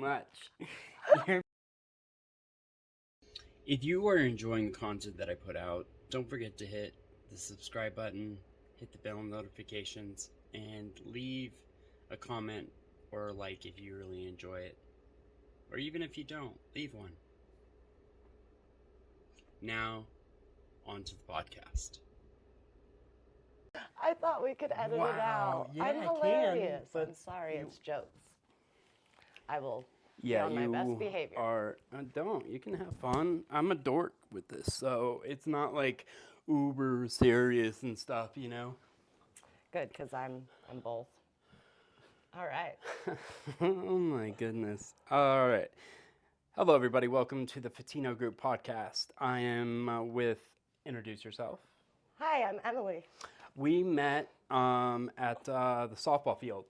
much. If you are enjoying the content that I put out, don't forget to hit the subscribe button, hit the bell notifications, and leave a comment or a like if you really enjoy it. Or even if you don't, leave one. Now, on to the podcast. I thought we could edit it Wow, out. yeah, I'm I can, hilarious. but I'm sorry, you- it's jokes. I will be Yeah, on my best you behavior. are. Don't. You can have fun. I'm a dork with this, so it's not like uber serious and stuff, you know? Good, because I'm both. All right. Oh my goodness. All right. Hello, everybody. Welcome to the Fatino Group podcast. I am introduce yourself. Hi, I'm Emily. We met at the softball field.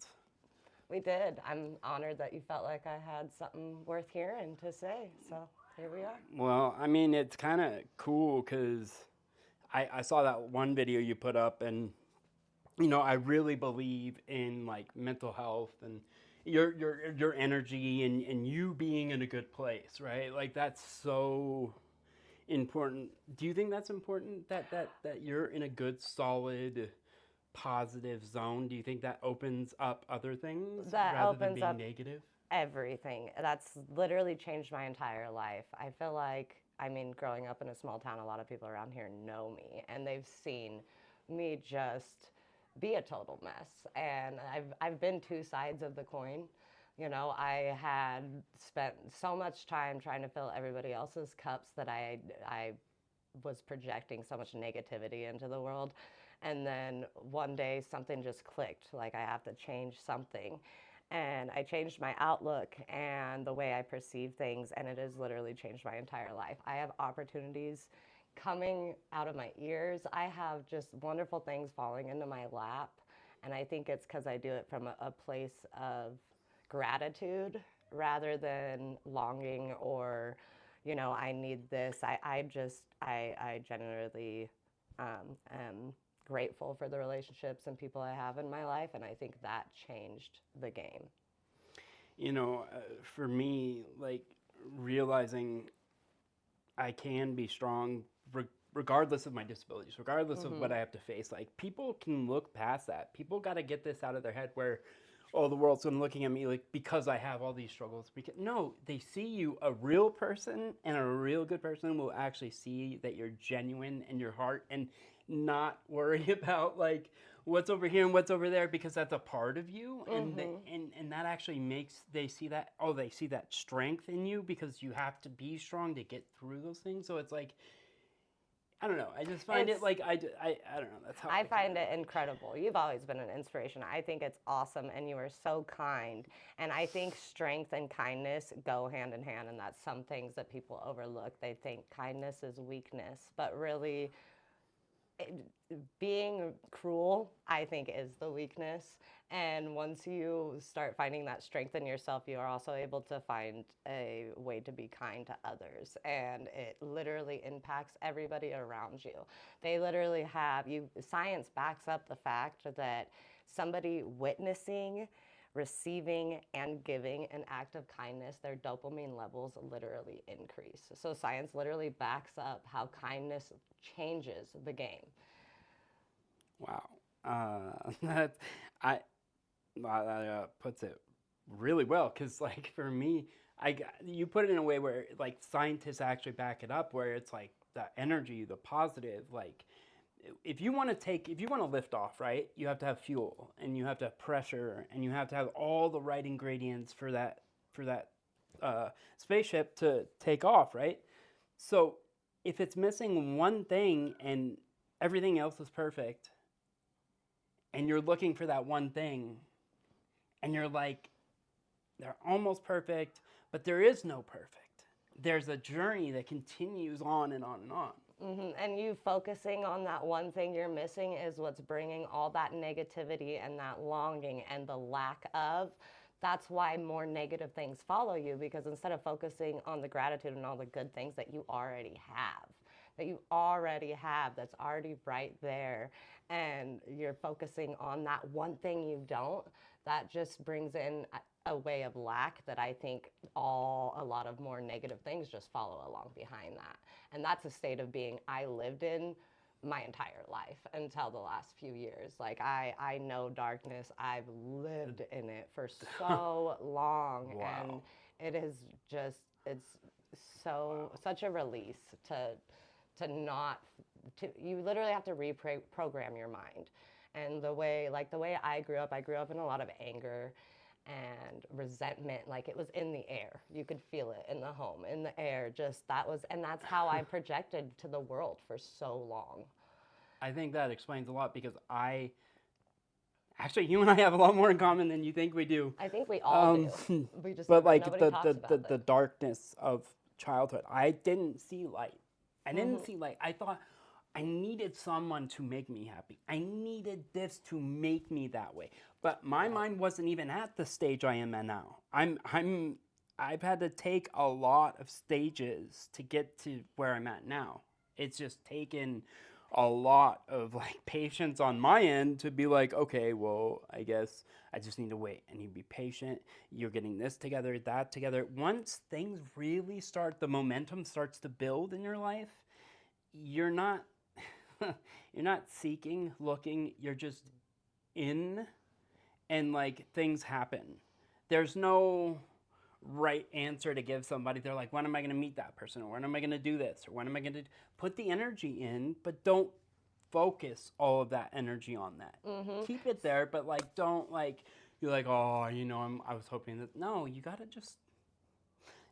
We did. I'm honored that you felt like I had something worth hearing to say. So here we are. Well, I mean, it's kind of cool because I saw that one video you put up, and you know, I really believe in like mental health and your energy and you being in a good place, right? Like that's so important. Do you think that's important that you're in a good, solid, positive zone? Do you think that opens up other things That rather than opens being up negative? everything. That's literally changed my entire life. I feel like, growing up in a small town, a lot of people around here know me and they've seen me just be a total mess. And I've been two sides of the coin. You know, I had spent so much time trying to fill everybody else's cups that I was projecting so much negativity into the world. And then one day something just clicked, like I have to change something. And I changed my outlook and the way I perceive things, and it has literally changed my entire life. I have opportunities coming out of my ears. I have just wonderful things falling into my lap. And I think it's because I do it from a place of gratitude rather than longing or, you know, I need this. I genuinely am grateful for the relationships and people I have in my life, and I think that changed the game. You know, for me, like realizing I can be strong regardless of my disabilities, regardless of what I have to face. Like people can look past that. People got to get this out of their head where, oh, the world's looking at me like because I have all these struggles. Because no, they see you, a real person, and a real good person will actually see that you're genuine in your heart and not worry about like what's over here and what's over there because that's a part of you and that actually makes they see that they see that strength in you because you have to be strong to get through those things. So it's like I don't know. I just find it like I don't know. That's how I find it incredible. You've always been an inspiration. I think it's awesome, and you are so kind. And I think strength and kindness go hand in hand, and that's some things that people overlook. They think kindness is weakness, but really, being cruel, I think, is the weakness. And once you start finding that strength in yourself, you are also able to find a way to be kind to others. And it literally impacts everybody around you. They literally science backs up the fact that somebody witnessing, receiving, and giving an act of kindness, their dopamine levels literally increase. So science literally backs up how kindness changes the game. Wow. That I puts it really well because like for me, you put it in a way where like scientists actually back it up where it's like the energy, the positive, like if you want to lift off, right, you have to have fuel and you have to have pressure and you have to have all the right ingredients for that spaceship to take off, right? So if it's missing one thing and everything else is perfect and you're looking for that one thing and you're like they're almost perfect but there is no perfect. There's a journey that continues on and on and on. And you focusing on that one thing you're missing is what's bringing all that negativity and that longing and the lack of. That's why more negative things follow you, because instead of focusing on the gratitude and all the good things that you already have, that you already have, that's already right there, and you're focusing on that one thing you don't, that just brings in a way of lack that I think a lot of more negative things just follow along behind that. And that's a state of being I lived in my entire life until the last few years. Like I know darkness. I've lived in it for so long, and Wow. it is just it's so Wow. such a release to not to you literally have to reprogram your mind. And the way I grew up in a lot of anger and resentment. Like it was in the air. You could feel it in the home, in the air. Just that was, and that's how I projected to the world for so long. I think that explains a lot because I actually, you and I have a lot more in common than you think we do. I think we all Um, do. We just but never, like nobody talks about the it. darkness of childhood, I didn't see light. I didn't Hmm. see light. I thought I needed someone to make me happy. I needed this to make me that way. But my Yep. mind wasn't even at the stage I am at now. I've had to take a lot of stages to get to where I'm at now. It's just taken a lot of like patience on my end to be like, okay, well, I guess I just need to wait. I need to be patient. You're getting this together, that together. Once things really start, the momentum starts to build in your life, you're not you're not seeking, looking, you're just in, and like things happen. There's no right answer to give somebody. They're like, when am I going to meet that person? Or when am I going to do this? Or when am I going to put the energy in, but don't focus all of that energy on that. Hmm. Keep it there, but like don't like you're like, oh, I was hoping that. No, you gotta just.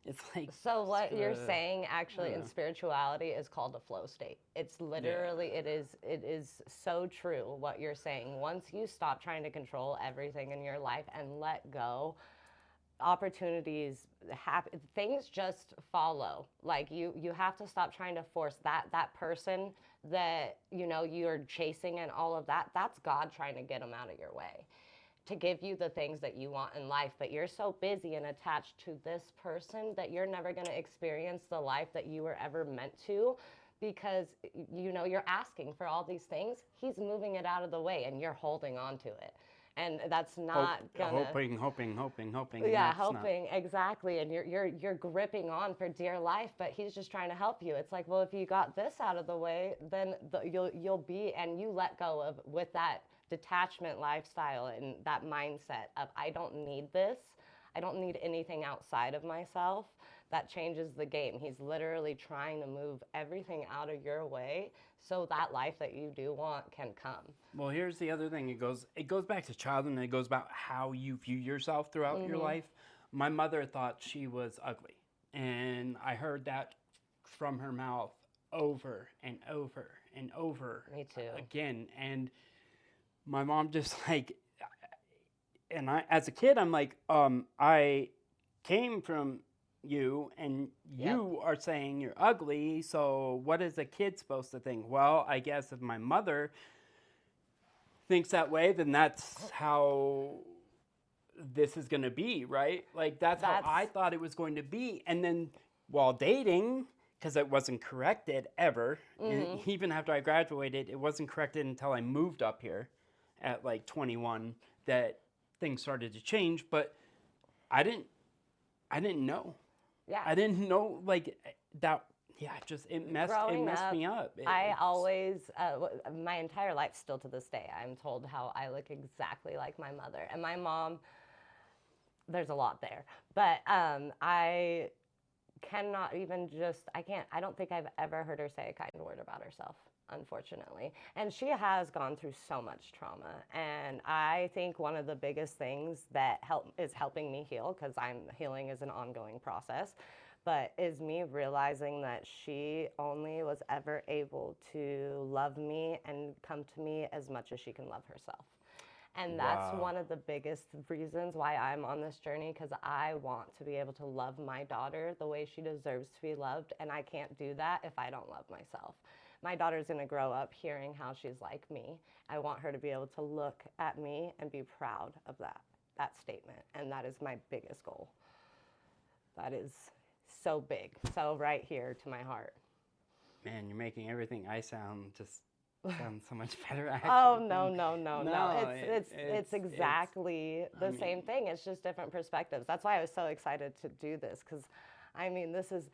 It's like So just what you're gotta. saying I actually don't in know. spirituality is called a flow state. It's Yeah. literally it is so true what you're saying. Once you stop trying to control everything in your life and let go, opportunities happen, things just follow. Like you have to stop trying to force that person that you're chasing and all of that. That's God trying to get them out of your way to give you the things that you want in life, but you're so busy and attached to this person that you're never going to experience the life that you were ever meant to, because you're asking for all these things. He's moving it out of the way and you're holding on to it, and that's not gonna. Hoping, and Yeah, that's not. helping exactly, and you're gripping on for dear life, but he's just trying to help you. It's like, well, if you got this out of the way, then you'll be, and you let go of with that detachment lifestyle and that mindset of I don't need this, I don't need anything outside of myself. That changes the game. He's literally trying to move everything out of your way so that life that you do want can come. Well, here's the other thing. It goes back to childhood, and it goes about how you view yourself throughout your Mhm. life. My mother thought she was ugly, and I heard that from her mouth over and over and over Me too. again. And my mom just like, and I as a kid, I'm like, I came from you, and Yep. you are saying you're ugly. So what is a kid supposed to think? Well, I guess if my mother thinks that way, then that's how this is going to be, right? Like that's how I That's thought it was going to be. And then while dating, because it wasn't corrected ever, and mhm. even after I graduated, it wasn't corrected until I moved up here at like 21 that things started to change. But I didn't, I didn't know. Yeah. I didn't know like that. Yeah, just it Growing messed up, me up. I It's always, my entire life, still to this day, I'm told how I look exactly like my mother. And my mom, there's a lot there. But I cannot even just, I don't think I've ever heard her say a kind word about herself, unfortunately. And she has gone through so much trauma. And I think one of the biggest things that is helping me heal, because healing is an ongoing process, but is me realizing that she only was ever able to love me and come to me as much as she can love herself. And that's wow. one of the biggest reasons why I'm on this journey, because I want to be able to love my daughter the way she deserves to be loved. And I can't do that if I don't love myself. My daughter's going to grow up hearing how she's like me. I want her to be able to look at me and be proud of that statement. And that is my biggest goal. That is so big, so right here to my heart. Man, you're making everything I sound just sound so much better Oh actually no, than no, no, no. no, It's it's exactly I the same mean, thing. It's just different perspectives. That's why I was so excited to do this cuz I mean, this is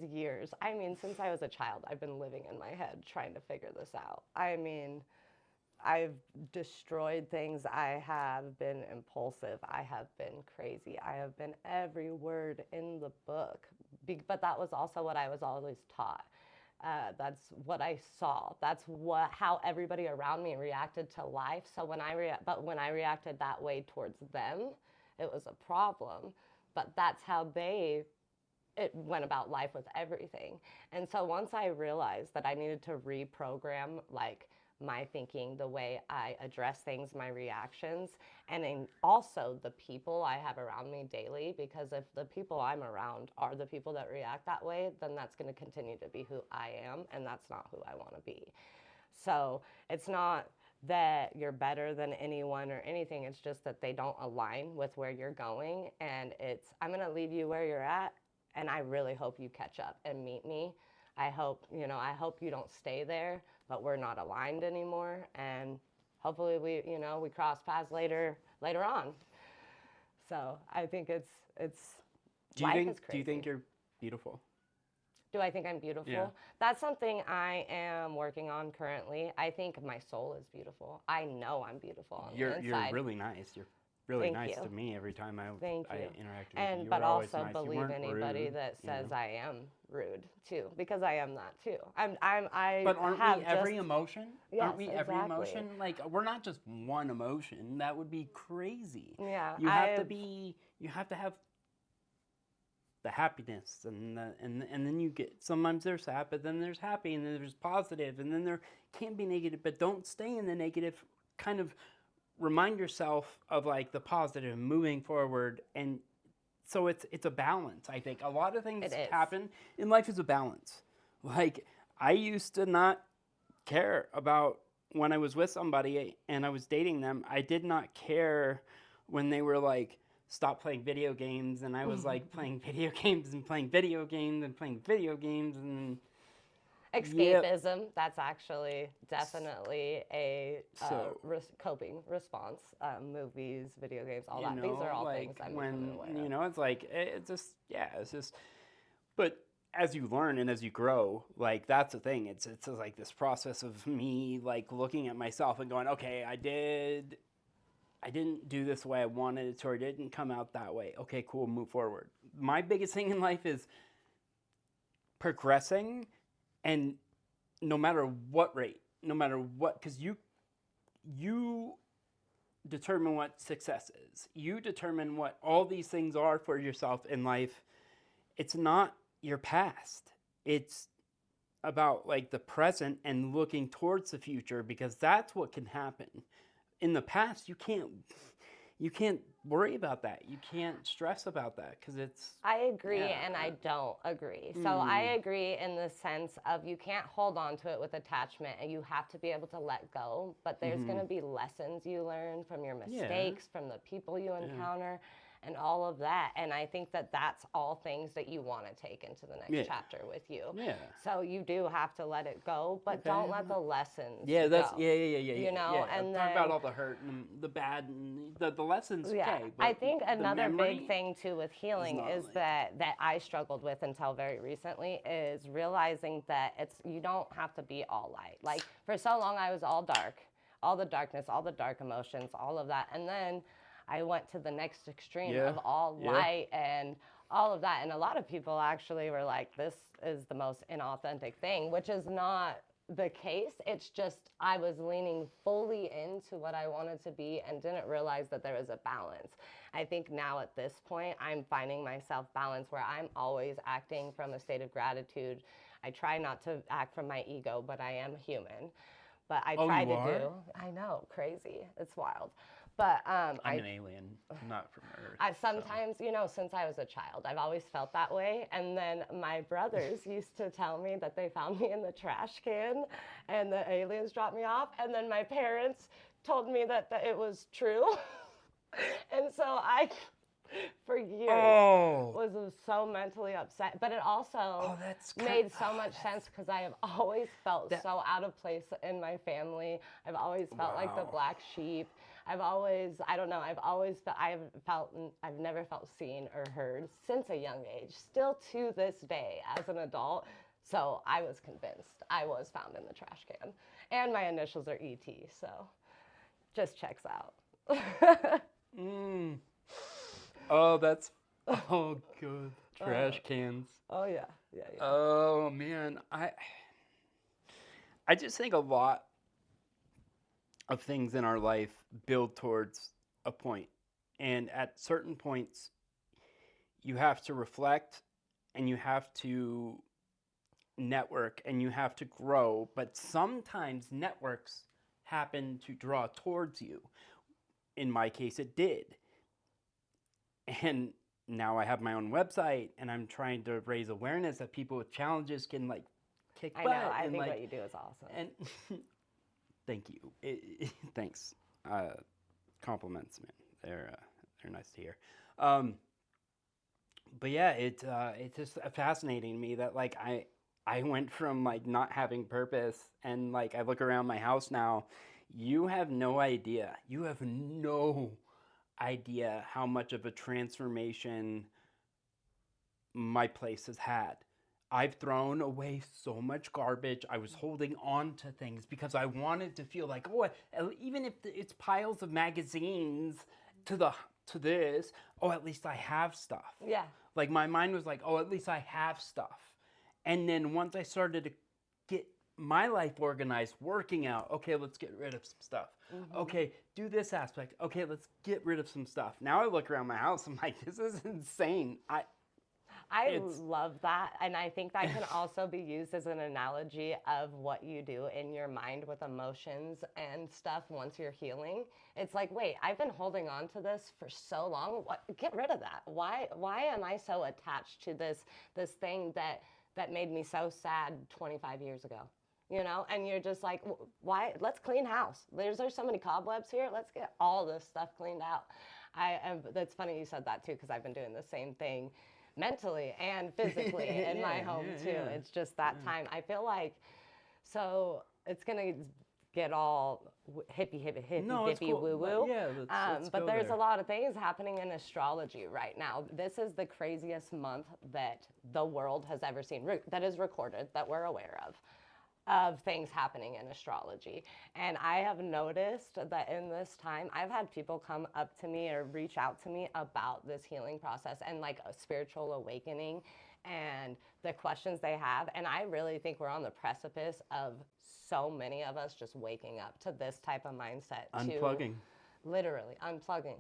years. I mean, since I was a child, I've been living in my head trying to figure this out. I mean, I've destroyed things. I have been impulsive. I have been crazy. I have been every word in the book. But that was also what I was always taught. That's what I saw. That's what how everybody around me reacted to life. So but when I reacted that way towards them, it was a problem. But that's how they it went about life with everything. And so once I realized that I needed to reprogram like my thinking, the way I address things, my reactions, and then also the people I have around me daily, because if the people I'm around are the people that react that way, then that's going to continue to be who I am, and that's not who I want to be. So it's not that you're better than anyone or anything. It's just that they don't align with where you're going. And I'm going to leave you where you're at. And I really hope you catch up and meet me. I hope you don't stay there, but we're not aligned anymore. And hopefully we cross paths later on. So I think life is do you think crazy. you're beautiful? Do I think I'm Yeah. beautiful? That's something I am working on currently. I think my soul is beautiful. I know I'm beautiful on the You're inside. really nice. You're really Thank nice to you. me every time Thank I you. interacted with you. And You but were always also nice. You believe weren't anybody rude, that you says know. I am rude too, because I am that too. I But aren't we have just every emotion? Aren't yes, we every exactly. emotion? Like we're not just one emotion. That would be crazy. Yeah, You have to have the happiness and then you get sometimes there's sad, but then there's happy and then there's positive and then there can be negative, but don't stay in the negative. Kind of remind yourself of like the positive moving forward, and so it's a balance. I think a lot of it things is. happen in life is a balance. Like I used to not care about when I was with somebody and I was dating them. I did not care when they were like stop playing video games, and I was like playing video games and playing video games and playing video games and yeah. Escapism, that's actually definitely a So coping response. Movies, video games, all you that. These are know, all things like I'm becoming when aware of. you know, it's like it's just yeah, it's just. But as you learn and as you grow, like that's the thing. It's like this process of me like looking at myself and going, okay, I didn't do this the way I wanted it to, or it didn't come out that way. Okay, cool, move forward. My biggest thing in life is progressing, and no matter what rate, no matter what, because you determine what success is. You determine what all these things are for yourself in life. It's not your past. It's about like the present and looking towards the future, because that's what can happen. In the past, you can't worry about that. You can't stress about that because it's I agree yeah. and I don't agree. So I agree in the sense of you can't hold on to it with attachment and you have to be able to let go, but there's going to be lessons you learn from your Yeah. mistakes, from the people you Yeah. encounter and all of that. And I think that that's all things that you want to take into the next Yeah. chapter with you. Yeah. So you do have to let it go, but Okay. don't let the lessons Yeah, that's go. yeah. You know, Yeah. and Talk about then all the hurt and the bad and the lessons. yeah, Okay, I but think the another big memory thing too with is healing not is like that I struggled with until very recently is realizing that you don't have to be all light. Like for so long I was all dark, all the darkness, all the dark emotions, all of that. And then I went to the next extreme yeah, of all yeah. light and all of that. And a lot of people actually were like, this is the most inauthentic thing, which is not the case. It's just I was leaning fully into what I wanted to be and didn't realize that there was a balance. I think now at this point, I'm finding myself balanced where I'm always acting from a state of gratitude. I try not to act from my ego, but I am human. But I Oh, try you to are? do. I know, crazy. It's wild. But I'm an alien, not from Earth. I So sometimes, since I was a child, I've always felt that way. And then my brothers used to tell me that they found me in the trash can and the aliens dropped me off. And then my parents told me that it was true. And so for years. Oh, Was so mentally upset, but it also oh, that's kind. made so much sense because I have always felt That. so out of place in my family. I've always felt like the Wow. black sheep. I've always, I don't know, I've never felt seen or heard since a young age, still to this day as an adult. So I was convinced I was found in the trash can. And my initials are ET, so just checks out. Mm. Oh, that's. Oh, good. Uh, Trash cans. oh yeah, yeah, yeah. Oh man, I just think a lot of things in our life build towards a point, and at certain points, you have to reflect, and you have to network, and you have to grow. But sometimes networks happen to draw towards you. In my case, it did, and now I have my own website, and I'm trying to raise awareness that people with challenges can like kick I know. butt I and think like what you do is awesome. and thank you. Thanks. Compliments, man. They're nice to hear. Um, but yeah, it's just fascinating to me that like I went from like not having purpose, and like I look around my house now. You have no idea. You have no idea how much of a transformation my place has had. I've thrown away so much garbage. I was holding on to things because I wanted to feel like, oh, even if it's piles of magazines to the to this, oh, at least I have stuff. Yeah. Like my mind was like, oh, at least I have stuff. And then once I started to get my life organized, working out, okay, let's get rid of some stuff. Okay, do this aspect. Okay, let's get rid of some stuff. Now I look around my house, I'm like, this is insane. I It's love that. And I think that can also be used as an analogy of what you do in your mind with emotions and stuff once you're healing. It's like, wait, I've been holding on to this for so long. What, get rid of that. Why am I so attached to this thing that made me so sad 25 years ago? You know, and you're just like, why? Let's clean house. There's so many cobwebs here. Let's get all this stuff cleaned out. That's funny you said that too, because I've been doing the same thing mentally and physically in my yeah, home yeah, too. yeah. It's just that time. I feel like so it's gonna get all hippy No, it's dippy cool. woo But woo. yeah, let's But go there's a there. lot of things happening in astrology right now. This is the craziest month that the world has ever seen, that is recorded, that we're aware of things happening in astrology. And I have noticed that in this time, I've had people come up to me or reach out to me about this healing process and like a spiritual awakening and the questions they have. And I really think we're on the precipice of so many of us just waking up to this type of mindset, to Unplugging. literally unplugging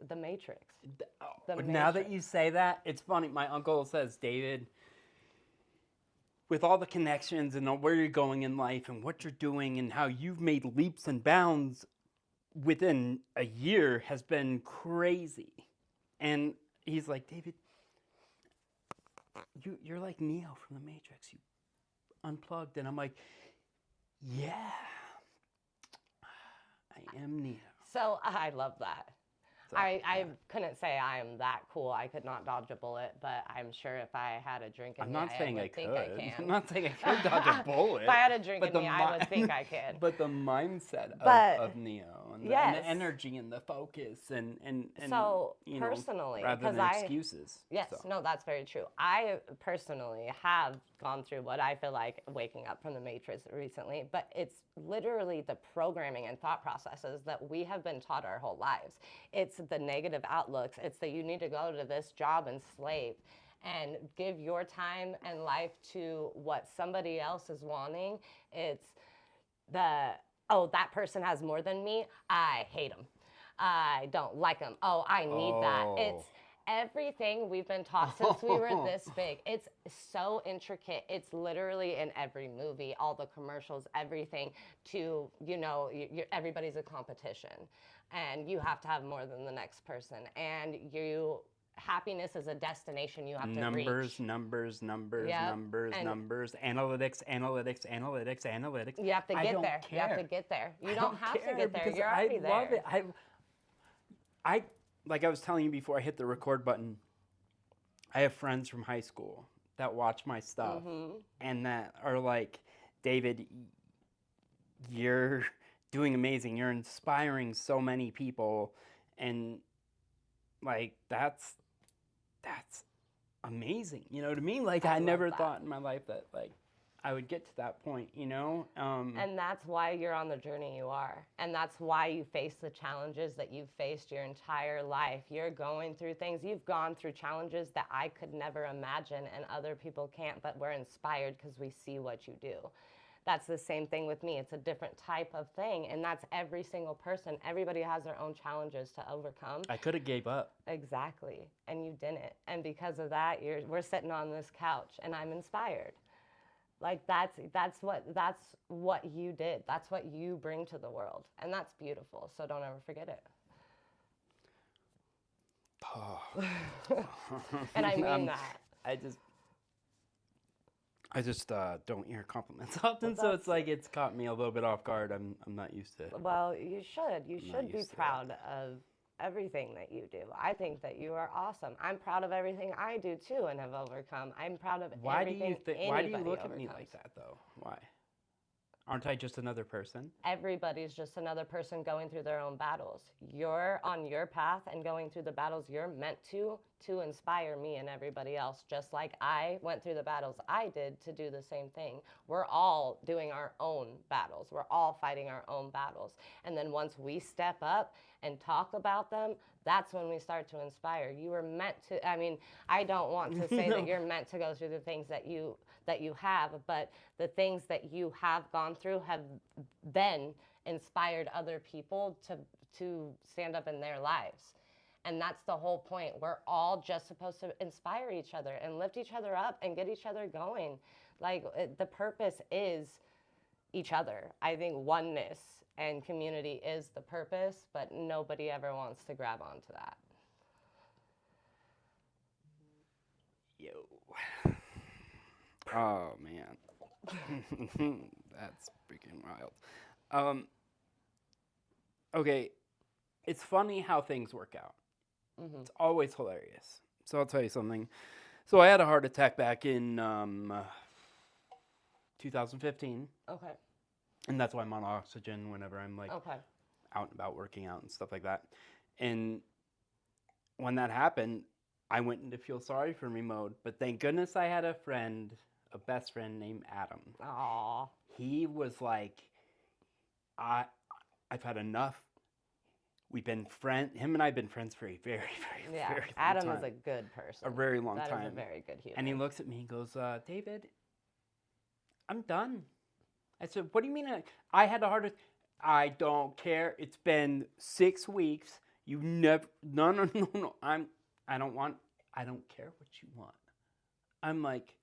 the matrix. The Now that matrix. you say that, it's funny. My uncle says, David, with all the connections and where you're going in life and what you're doing and how you've made leaps and bounds within a year has been crazy. And he's like, David, you're like Neo from the Matrix. You unplugged. And I'm like, yeah, I am Neo. So I love that. So, I yeah. couldn't say I am that cool. I could not dodge a bullet, but I'm sure if I had a drink in I'm me, not I saying I would think could. I I'm can. not saying I could dodge a bullet. If I had a drink but in the me, I would think I could. but the mindset But of Neo and and yes. the energy and the focus and So you know, personally, rather because than excuses. yes, So. no, that's very true. I personally have gone through what I feel like waking up from the matrix recently, but it's literally the programming and thought processes that we have been taught our whole lives. It's the negative outlooks. It's that you need to go to this job and slave and give your time and life to what somebody else is wanting. It's the, oh, that person has more than me. I hate them. I don't like them. Oh, I need that. Oh. It's everything we've been taught since we were this big. It's so intricate. It's literally in every movie, all the commercials, everything. To, you know, everybody's a competition, and you have to have more than the next person, and happiness is a destination you have to reach. Numbers, Yep. And numbers, analytics. you have to I get don't there. care. You have to get there. You I don't have to care get there. because You're I already love there. it. I like I was telling you before I hit the record button, I have friends from high school that watch my stuff Mm-hmm. and that are like, David, you're doing amazing. You're inspiring so many people, and like that's amazing. You know what I mean? Like I I love never that. thought in my life that like I would get to that point. You know? And that's why you're on the journey you are. And that's why you face the challenges that you've faced your entire life. You're going through things. You've gone through challenges that I could never imagine and other people can't, but we're inspired because we see what you do. That's the same thing with me. It's a different type of thing. And that's every single person. Everybody has their own challenges to overcome. I could have gave up. Exactly. And you didn't. And because of that, we're sitting on this couch and I'm inspired. Like that's what you did. That's what you bring to the world. And that's beautiful. So don't ever forget it. Oh. And I mean that. I just I just don't hear compliments often, But so it's that's like it's caught me a little bit off guard. I'm not used to it. well, you should. You I'm not should be used to that. proud of everything that you do. I think that you are awesome. I'm proud of everything I do too and have overcome. I'm proud of Why do you everything think? Why do you anybody look at me overcomes. like that though? Why? Aren't I just another person? Everybody's just another person going through their own battles. You're on your path and going through the battles you're meant to inspire me and everybody else, just like I went through the battles I did to do the same thing. We're all doing our own battles. We're all fighting our own battles. And then once we step up and talk about them, that's when we start to inspire. You were meant to, I mean, I don't want to say that No. you're meant to go through the things that you have, but the things that you have gone through have then inspired other people to stand up in their lives. And that's the whole point. We're all just supposed to inspire each other and lift each other up and get each other going. Like the purpose is each other. I think oneness and community is the purpose, but nobody ever wants to grab onto that. Yo. Oh man. That's freaking wild. Um, okay, it's funny how things work out. Mm-hmm. It's always hilarious. So I'll tell you something. So I had a heart attack back in 2015, Okay. and that's why I'm on oxygen whenever I'm like Okay. out and about working out and stuff like that. And when that happened, I went into feel sorry for me mode. But thank goodness I had a friend, a best friend named Adam. Aw. He was like, I, I've had enough. We've been friends. Him and I have been friends for a very, very, Yeah. very long Adam time. is a good person. A very long That is time. a very good human. And he looks at me and goes, David, I'm done. I said, what do you mean? I had a heart attack. I don't care. It's been 6 weeks. You never, no, no, no, no. I don't care what you want. I'm like,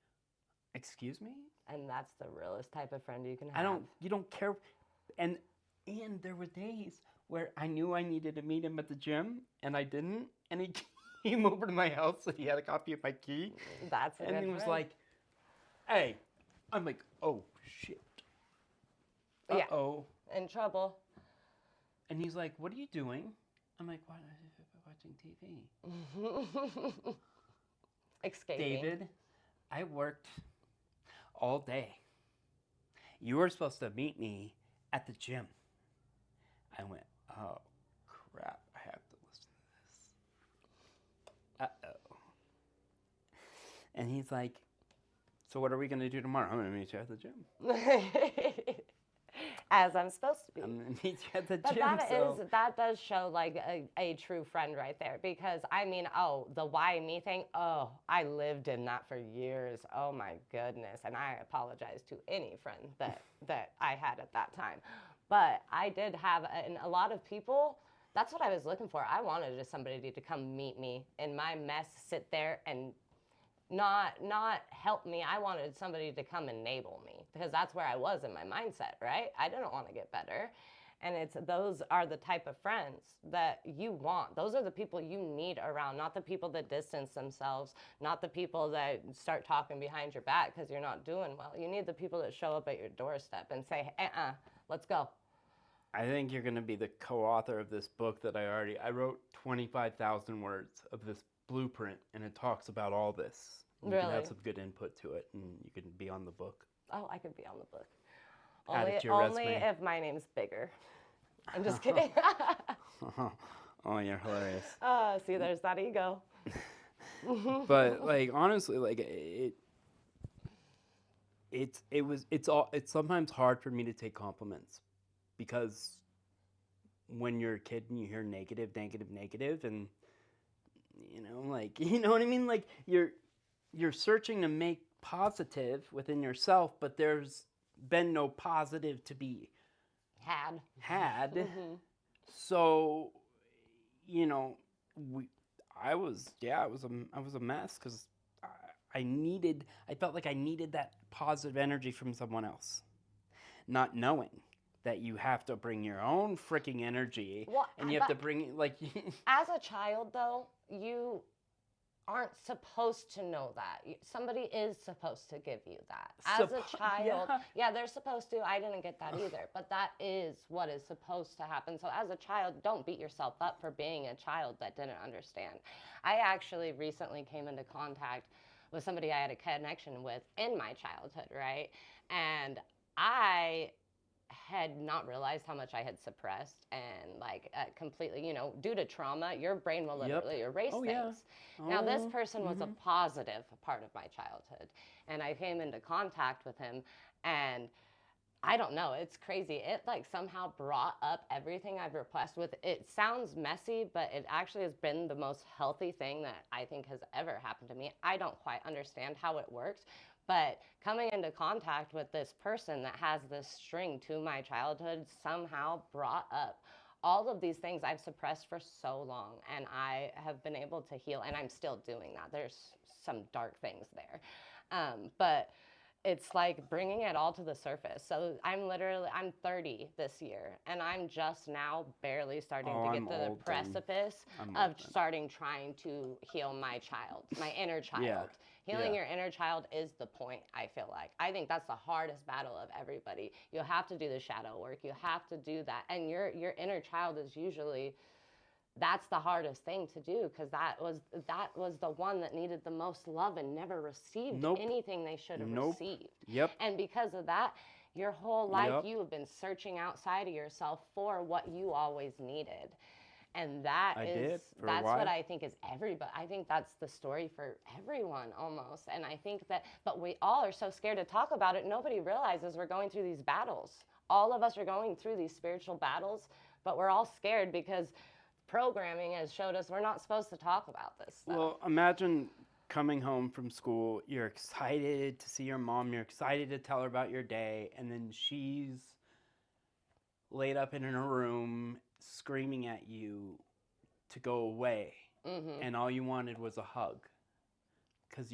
excuse me? And that's the realest type of friend you can have. You don't care. And there were days where I knew I needed to meet him at the gym and I didn't. And he came over to my house and he had a copy of my key. That's a And good he was friend. like, hey, I'm like, oh shit. Uh-oh. Yeah. In trouble. And he's like, what are you doing? I'm like, what? Watching TV. Escaping. David, I worked all day. You were supposed to meet me at the gym. I went, oh crap, I have to listen to this. Uh-oh. And he's like, so what are we going to do tomorrow? I'm going to meet you at the gym. As I'm supposed to be. I'm going to meet you at the But gym. that does show like a true friend right there, because I mean, the why me thing, I lived in that for years. Oh my goodness. And I apologize to any friend that I had at that time. But I did have a lot of people. That's what I was looking for. I wanted just somebody to come meet me in my mess, sit there and not help me. I wanted somebody to come enable me, because that's where I was in my mindset, right? I didn't want to get better. And those are the type of friends that you want. Those are the people you need around, not the people that distance themselves, not the people that start talking behind your back because you're not doing well. You need the people that show up at your doorstep and say, let's go. I think you're going to be the co-author of this book that I wrote 25,000 words of this blueprint, and it talks about all this. And you can have Really? some good input to it, and you can be on the book. Oh, I could be on the book. Add it Only, to your only resume. if my name's bigger. I'm just kidding. Oh, you're hilarious. See, there's that ego. But like honestly, like it's sometimes hard for me to take compliments because when you're a kid and you hear negative, negative, negative, and like you know what I mean, like you're searching to make positive within yourself, but there's been no positive to be had. So, you know, we I was a mess because I felt like I needed that positive energy from someone else, not knowing that you have to bring your own freaking energy Well, and you have to bring like as a child, though, you aren't supposed to know that. Somebody is supposed to give you that. As a child, yeah, they're supposed to. I didn't get that either, but that is what is supposed to happen. So as a child, don't beat yourself up for being a child that didn't understand. I actually recently came into contact with somebody I had a connection with in my childhood, right? And I had not realized how much I had suppressed and like completely, due to trauma, your brain will literally erase Oh, things. yeah. Now, this Oh, person was a positive part of my childhood, and I came into contact with him, and I don't know, it's crazy. It like somehow brought up everything I've repressed with. It sounds messy, but it actually has been the most healthy thing that I think has ever happened to me. I don't quite understand how it works, but coming into contact with this person that has this string to my childhood somehow brought up all of these things I've suppressed for so long, and I have been able to heal, and I'm still doing that. There's some dark things there. But it's like bringing it all to the surface. So I'm 30 this year, and I'm just now barely starting to get I'm to the old then. precipice I'm of old then. starting trying to heal my child, my inner child. Yeah. Healing Yeah. your inner child is the point, I feel like. I think that's the hardest battle of everybody. You have to do the shadow work. You have to do that. And your inner child is usually that's the hardest thing to do because that was the one that needed the most love and never received Nope. anything they should have Nope. received. Yep. And because of that, your whole life Yep. you have been searching outside of yourself for what you always needed. And that's what I think is everybody. I think that's the story for everyone almost. And I think that, but we all are so scared to talk about it. Nobody realizes we're going through these battles. All of us are going through these spiritual battles, but we're all scared because programming has showed us we're not supposed to talk about this stuff. Well, imagine coming home from school, you're excited to see your mom, you're excited to tell her about your day, and then she's laid up in her room screaming at you to go away. And all you wanted was a hug. Cuz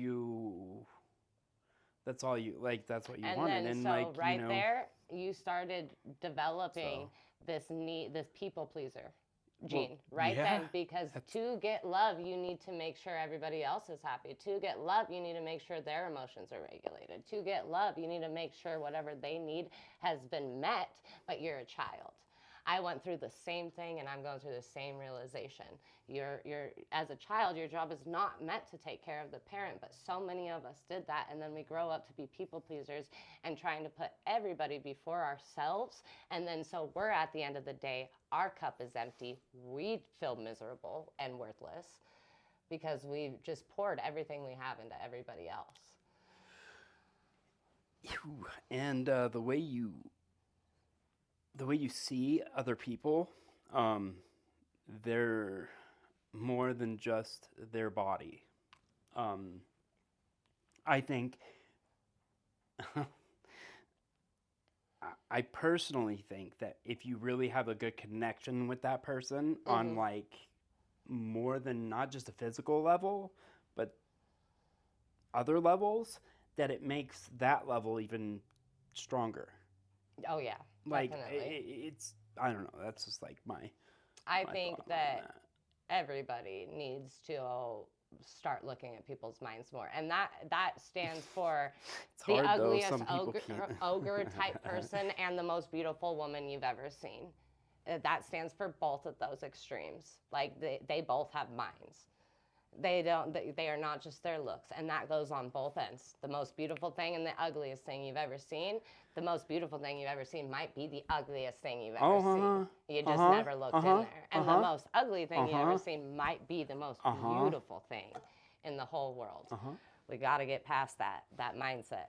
that's all you that's what you wanted. And And so like, right there, you started developing this people pleaser gene right then, because to get love you need to make sure everybody else is happy. To get love you need to make sure their emotions are regulated. To get love you need to make sure whatever they need has been met, but you're a child. I went through the same thing, and I'm going through the same realization. You're as a child, your job is not meant to take care of the parent, but so many of us did that, and then we grow up to be people pleasers and trying to put everybody before ourselves, and then so we're at the end of the day, our cup is empty. We feel miserable and worthless because we've just poured everything we have into everybody else. And the way you see other people, they're more than just their body. I think, I personally think that if you really have a good connection with that person on like more than not just a physical level, but other levels, that it makes that level even stronger. Oh yeah, Like definitely. it's I don't know. That's just like I my think thought on that everybody needs to start looking at people's minds more, and that stands for It's the hard though. ugliest Some people can't. ogre type person and the most beautiful woman you've ever seen. That stands for both of those extremes. Like they both have minds. They are not just their looks, and that goes on both ends. The most beautiful thing and the ugliest thing you've ever seen. The most beautiful thing you've ever seen might be the ugliest thing you've ever seen. Uh-huh. You just Uh-huh. never looked in Uh-huh. there. And the Uh-huh. most ugly thing you ever Uh-huh. seen might be the most Uh-huh. beautiful thing in the whole world. Uh-huh. We got to get past that mindset.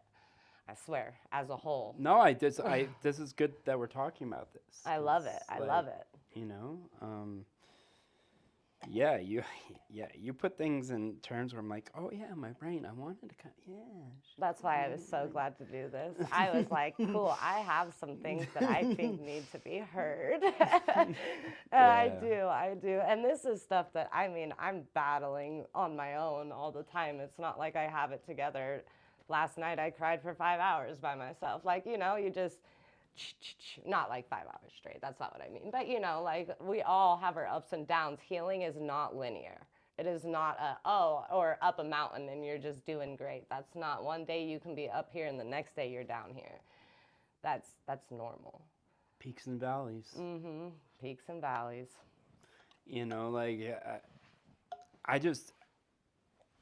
I swear, as a whole. No, this is good that we're talking about this. I love it. 'Cause, I like, love it. you know, yeah, you put things in terms where I'm like, oh yeah, my brain, I wanted to yeah. That's why I was so glad to do this. I was like, cool, I have some things that I think need to be heard. And Yeah. I do. And this is stuff that, I mean, I'm battling on my own all the time. It's not like I have it together. Last night I cried for 5 hours by myself. Like, you just, not like 5 hours straight. That's not what I mean. But, like we all have our ups and downs. Healing is not linear. It is not or up a mountain and you're just doing great. That's not one day you can be up here and the next day you're down here. That's normal. Peaks and valleys. Peaks and valleys. Like I just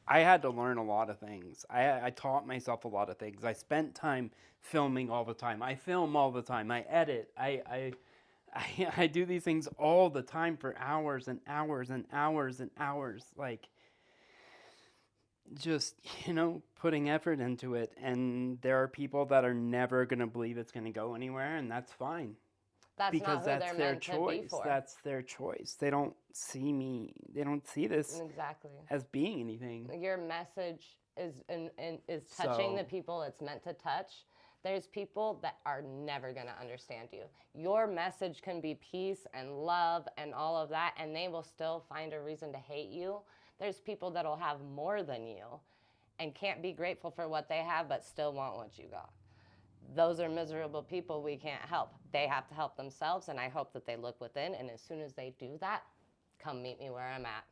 I had to learn a lot of things. I taught myself a lot of things. I spent time filming all the time. I film all the time. I edit. I do these things all the time for hours and hours and hours and hours. Like, just, putting effort into it. And there are people that are never going to believe it's going to go anywhere, and that's fine. That's Because not who that's they're their meant to be choice. for. That's their choice. They don't see me. They don't see this Exactly. as being anything. Your message is touching the So, people it's meant to touch. There's people that are never going to understand you. Your message can be peace and love and all of that, and they will still find a reason to hate you. There's people that'll have more than you and can't be grateful for what they have, but still want what you got. Those are miserable people we can't help. They have to help themselves, and I hope that they look within, and as soon as they do that, come meet me where I'm at.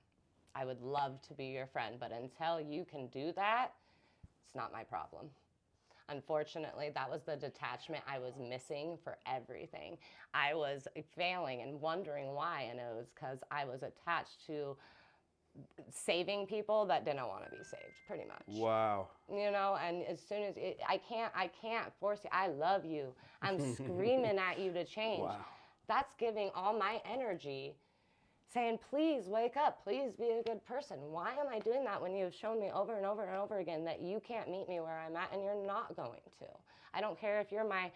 I would love to be your friend, but until you can do that, it's not my problem. Unfortunately, that was the detachment I was missing for everything. I was failing and wondering why, and it was because I was attached to saving people that didn't want to be saved, pretty much. wow. And as soon as I can't force you. I love you. I'm screaming at you to change. Wow. That's giving all my energy saying, please wake up, please be a good person. Why am I doing that when you've shown me over and over and over again that you can't meet me where I'm at and you're not going to? I don't care if you're my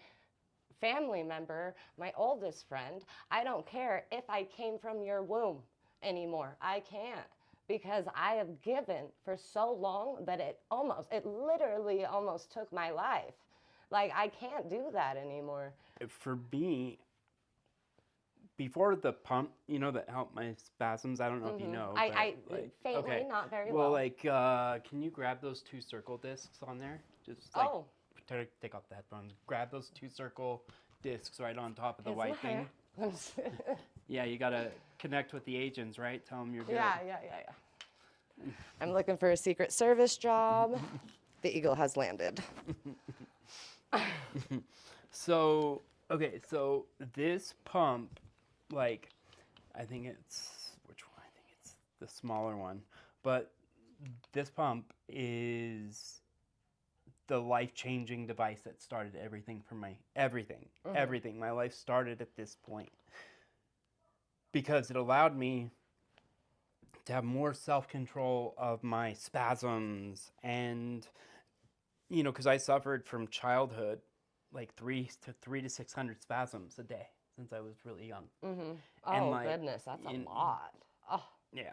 family member, my oldest friend. I don't care if I came from your womb anymore. I can't, because I have given for so long that it literally almost took my life. Like, I can't do that anymore. For me, before the pump, that helped my spasms. I don't know if you know, but I like, faintly, okay. not very Well, well. like, can you grab those two circle discs on there? Just like, Oh. take off the headphones. Grab those two circle discs right on top of the Is white my thing. hair- Yeah, you gotta connect with the agents, right? Tell them you're good. Yeah. I'm looking for a Secret Service job. The eagle has landed. So, okay, so this pump, like, I think it's, which one? I think it's the smaller one. But this pump is the life-changing device that started everything for everything. My life started at this point. Because it allowed me to have more self-control of my spasms and, because I suffered from childhood, like 300 to 600 spasms a day since I was really young. And Oh, goodness, that's a lot. Oh. Yeah.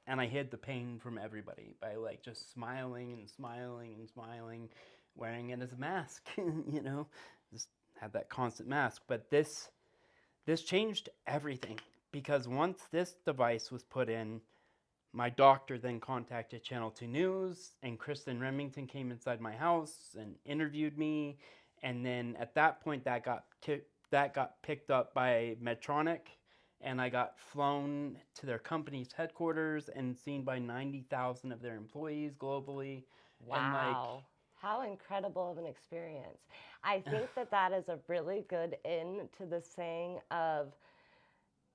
And I hid the pain from everybody by like just smiling and smiling and smiling, wearing it as a mask, just had that constant mask. But this changed everything, because once this device was put in, my doctor then contacted Channel 2 News, and Kristen Remington came inside my house and interviewed me. And then at that point, that got picked up by Medtronic, and I got flown to their company's headquarters and seen by 90,000 of their employees globally. Wow. How incredible of an experience. I think that is a really good end to the saying of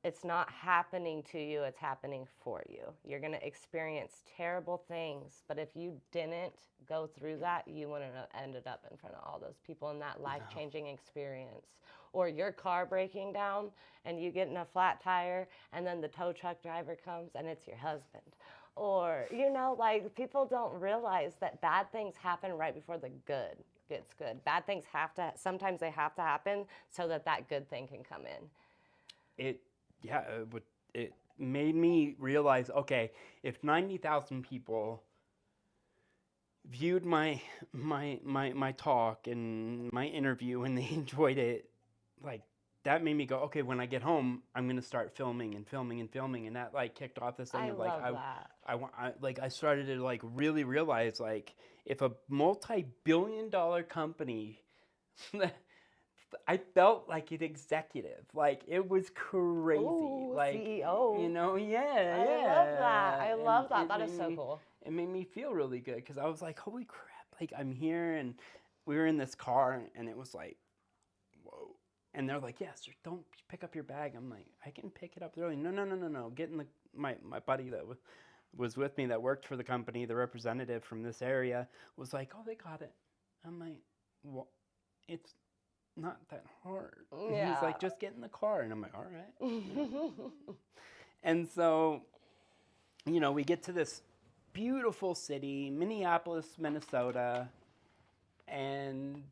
it's not happening to you, it's happening for you. You're going to experience terrible things, but if you didn't go through that, you wouldn't have ended up in front of all those people in that life No. changing experience. Or your car breaking down and you get in a flat tire, and then the tow truck driver comes and it's your husband. Or, like people don't realize that bad things happen right before the good gets good. Bad things sometimes they have to happen so that that good thing can come in. It, yeah, it made me realize, okay, if 90,000 people viewed my talk and my interview and they enjoyed it, like that made me go, okay, when I get home, I'm gonna start filming and filming and filming, and that like kicked off this thing I of like love that. I started to like really realize like if a multi-billion-dollar company I felt like an executive. Like it was crazy. Ooh, Like CEO. yeah, I love that. yeah. I And love that. That is so cool. it made me feel really good because I was like, holy crap! Like I'm here, and we were in this car, and it was like, whoa. And they're like, yes, sir, don't pick up your bag. I'm like, I can pick it up early. No, no, no, no, no. Get in the my buddy that was with me that worked for the company, the representative from this area was like, oh, they got it. I'm like, well, it's not that hard. He's Yeah. like, just get in the car. And I'm like, all right. And so, we get to this beautiful city, Minneapolis, Minnesota, and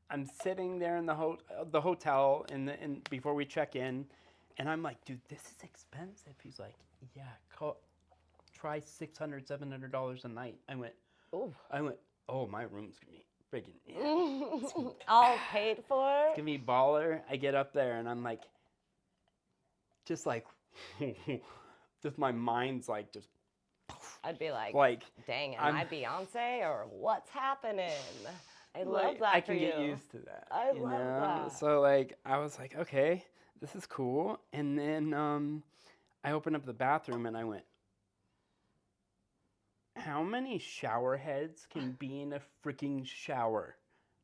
I'm sitting there in the hotel before we check in, and I'm like, dude, this is expensive. He's like, yeah, try $600, $700 a night. Ooh. I went, oh, my room's gonna be friggin' yeah. All paid for? It's gonna be baller. I get up there and I'm like, just like, just my mind's like, just I'd be like, like, dang, am I Beyonce or what's happening? I love that I for can you. get used to that. I love that. So like, I was like, okay, this is cool. And then I opened up the bathroom and I went, how many shower heads can be in a freaking shower?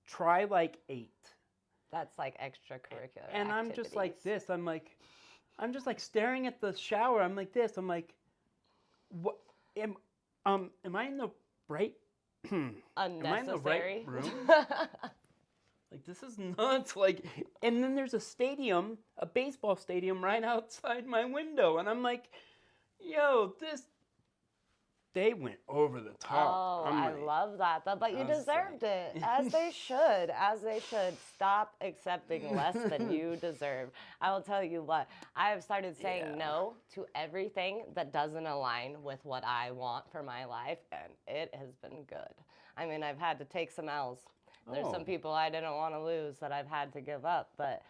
Try like 8. That's like extracurricular. And I'm just like this. I'm just like staring at the shower. I'm like this. I'm like, what? Am I in the right? Am I in the right Unnecessary. room? Like this is nuts. Like, and then there's a stadium, a baseball stadium, right outside my window, and I'm like, yo, they went over the top. Oh, I love that. But you I was deserved like- it. As they should. As they should. Stop accepting less than you deserve. I will tell you what, I have started saying Yeah. no to everything that doesn't align with what I want for my life, and it has been good. I mean, I've had to take some L's. There's Oh. some people I didn't want to lose that I've had to give up, but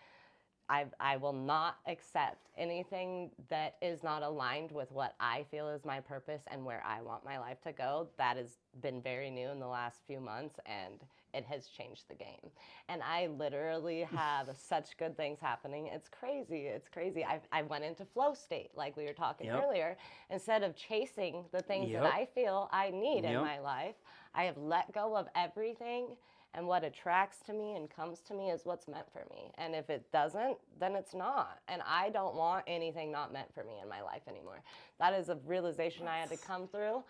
I will not accept anything that is not aligned with what I feel is my purpose and where I want my life to go. That has been very new in the last few months, and it has changed the game. And I literally have such good things happening. It's crazy. It's crazy. I went into flow state, like we were talking Yep. earlier. Instead of chasing the things that Yep. I feel I need in Yep. my life, I have let go of everything, and what attracts to me and comes to me is what's meant for me. And if it doesn't, then it's not. And I don't want anything not meant for me in my life anymore. That is a realization I had to come through.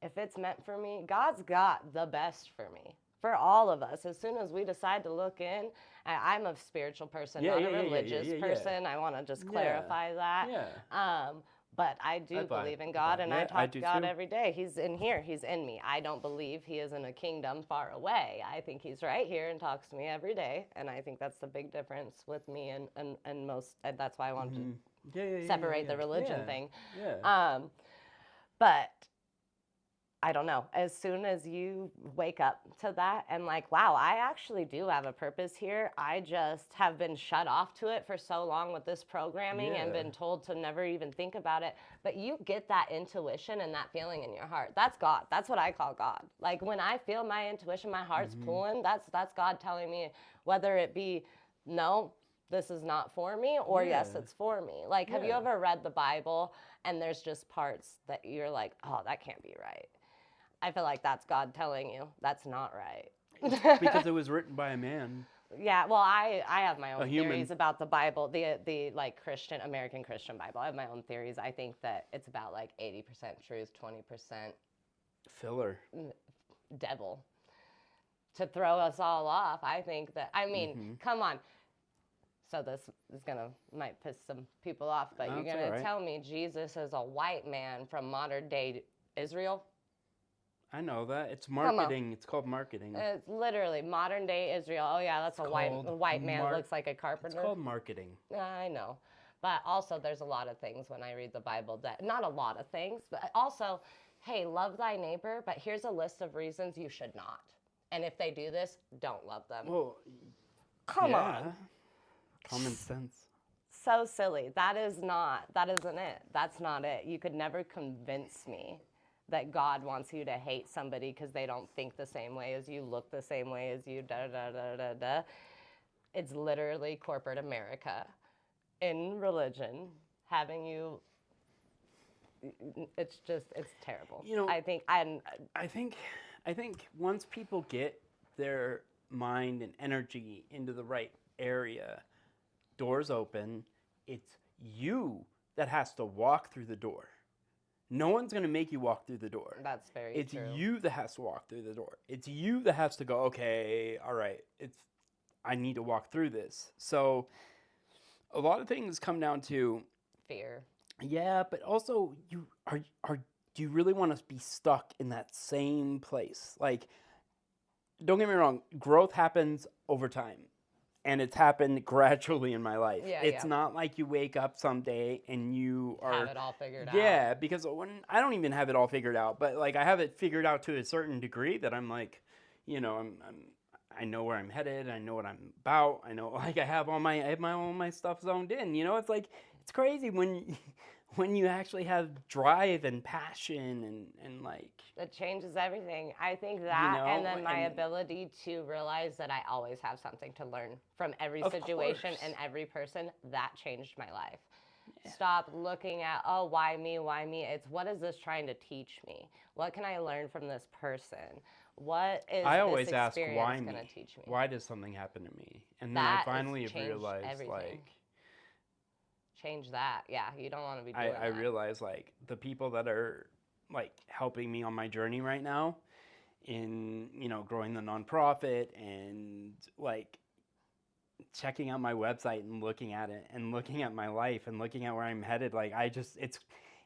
If it's meant for me, God's got the best for me. For all of us. As soon as we decide to look in, I'm a spiritual person, not a religious person. I want to just clarify that. Yeah. But I do believe in God, and I talk to God every day. He's in here. He's in me. I don't believe he is in a kingdom far away. I think he's right here and talks to me every day, and I think that's the big difference with me and most. And that's why I wanted to separate the religion thing. Yeah. But I don't know. As soon as you wake up to that and like, wow, I actually do have a purpose here. I just have been shut off to it for so long with this programming and been told to never even think about it. But you get that intuition and that feeling in your heart. That's God. That's what I call God. Like when I feel my intuition, my heart's pulling, that's God telling me, whether it be no, this is not for me, or yes, it's for me. Like, have you ever read the Bible and there's just parts that you're like, oh, that can't be right? I feel like that's God telling you that's not right. Because it was written by a man. Yeah, well, I have my A own human theories about the Bible, the like Christian American Christian Bible. I have my own theories. I think that it's about like 80% truth, 20% filler. devil to throw us all off. I think that I mean, Mm-hmm. come on. So this is gonna might piss some people off, but you're That's all gonna right. tell me Jesus is a white man from modern day Israel? I know that. It's Come on. marketing. It's called marketing. It's literally modern day Israel. Oh yeah, that's It's called a white man that mark. looks like a It's carpenter. called marketing. I know. But also, there's a lot of things when I read the Bible that, not a lot of things, but also, hey, love thy neighbor, but here's a list of reasons you should not. And if they do this, don't love them. Well, Come yeah. on. Common sense. So silly. That isn't it. That's not it. You could never convince me that God wants you to hate somebody because they don't think the same way as you, look the same way as you, da da da da da. It's literally corporate America in religion having you, it's just, it's terrible. You know, I think I I think I think once people get their mind and energy into the right area, doors open, it's you that has to walk through the door. No one's going to make you walk through the door. That's very It's true. you that has to walk through the door. It's you that has to go, okay, all right, I need to walk through this. So a lot of things come down to, Fear. yeah, but also do you really want to be stuck in that same place? Like, don't get me wrong, growth happens over time. And it's happened gradually in my life. Yeah, It's yeah. not like you wake up someday and you are Have it all figured out. yeah, because when I don't even have it all figured out, but like I have it figured out to a certain degree that I'm like, I know where I'm headed. I know what I'm about. I know like I have all my stuff zoned in. It's like it's crazy when when you actually have drive and passion and like It changes everything. I think that, and then my and ability to realize that I always have something to learn from every of situation course. and every person, that changed my life. Stop looking at, oh, why me, why me? It's what is this trying to teach me? What can I learn from this person? What is I this always ask experience why going me? to teach me? Why does something happen to me? And then I That is finally have changed realized everything. like Change that. Yeah, you don't want to be doing I that. realize like the people that are like helping me on my journey right now in growing the nonprofit and like checking out my website and looking at it and looking at my life and looking at where I'm headed, like I just it's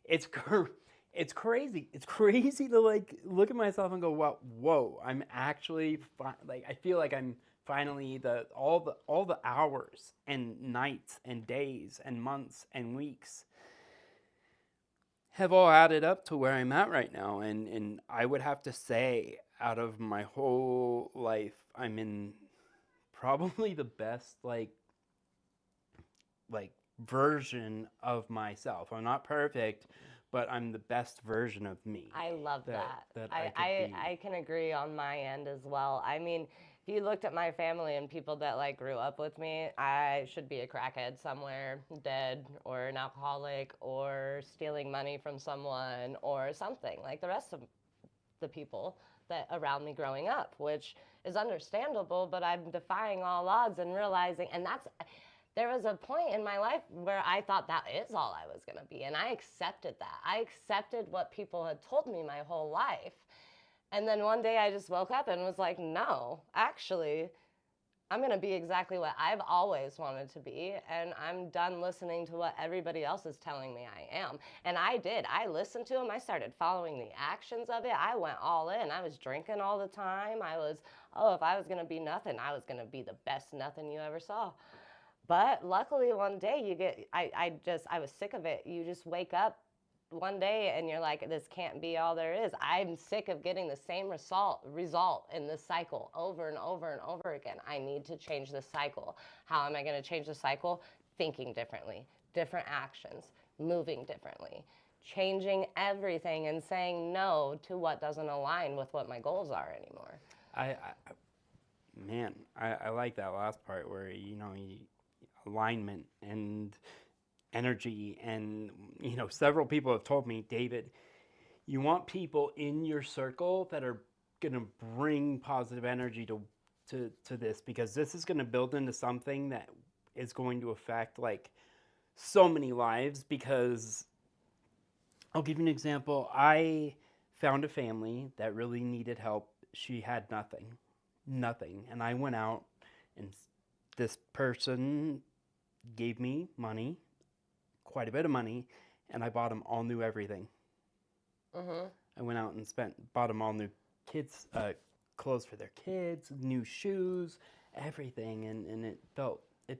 it's crazy. It's crazy to like look at myself and go, "Well, whoa! I'm actually like I feel like I'm finally all the hours and nights and days and months and weeks have all added up to where I'm at right now." And I would have to say, out of my whole life, I'm in probably the best like version of myself. I'm not perfect, but I'm the best version of me I love that. that I could be. I can agree on my end as well. I mean, if you looked at my family and people that like grew up with me, I should be a crackhead somewhere, dead, or an alcoholic, or stealing money from someone, or something like the rest of the people that around me growing up, which is understandable, but I'm defying all odds and realizing, and that's there was a point in my life where I thought that is all I was going to be. And I accepted that. I accepted what people had told me my whole life. And then one day I just woke up and was like, no, actually, I'm going to be exactly what I've always wanted to be. And I'm done listening to what everybody else is telling me I am. And I did. I listened to them. I started following the actions of it. I went all in. I was drinking all the time. If I was going to be nothing, I was going to be the best nothing you ever saw. But luckily one day I was sick of it. You just wake up one day and you're like, this can't be all there is. I'm sick of getting the same result in this cycle over and over and over again. I need to change this cycle. How am I going to change the cycle? Thinking differently, different actions, moving differently, changing everything and saying no to what doesn't align with what my goals are anymore. Man, I like that last part where alignment and energy. And several people have told me, David, you want people in your circle that are going to bring positive energy to this, because this is going to build into something that is going to affect like so many lives. Because I'll give you an example. I found a family that really needed help. She had nothing, nothing, and I went out, and this person gave me money, quite a bit of money, and I bought them all new everything. Mm-hmm. I went out and bought them all new kids clothes for their kids, new shoes, everything, and it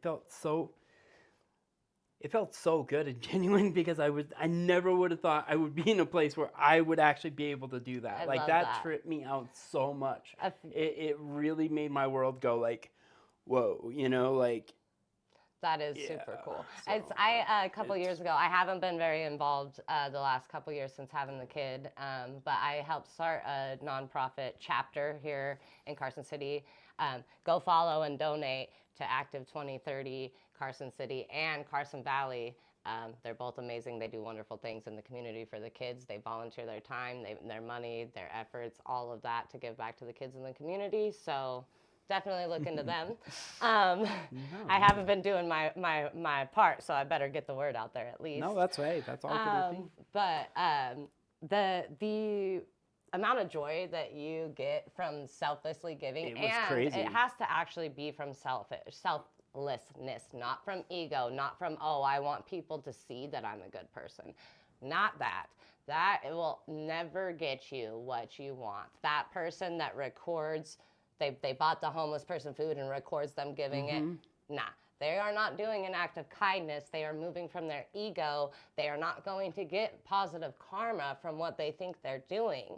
felt so good and genuine, because I never would have thought I would be in a place where I would actually be able to do that. I Like love that that. tripped me out so much. I f- It really made my world go like, whoa, like That is yeah. super cool. So A couple it's years ago, I haven't been very involved the last couple years since having the kid, but I helped start a nonprofit chapter here in Carson City. Go follow and donate to Active 2030 Carson City and Carson Valley. They're both amazing. They do wonderful things in the community for the kids. They volunteer their time, their money, their efforts, all of that to give back to the kids in the community. So definitely look into them. I haven't been doing my part, so I better get the word out there at least. no, that's all good with me. But the amount of joy that you get from selflessly giving, It was and crazy. it has to actually be from selflessness, not from ego, not from, oh, I want people to see that I'm a good person. Not that. That it will never get you what you want. That person that records, they bought the homeless person food and records them giving it. Nah, they are not doing an act of kindness. They are moving from their ego. They are not going to get positive karma from what they think they're doing.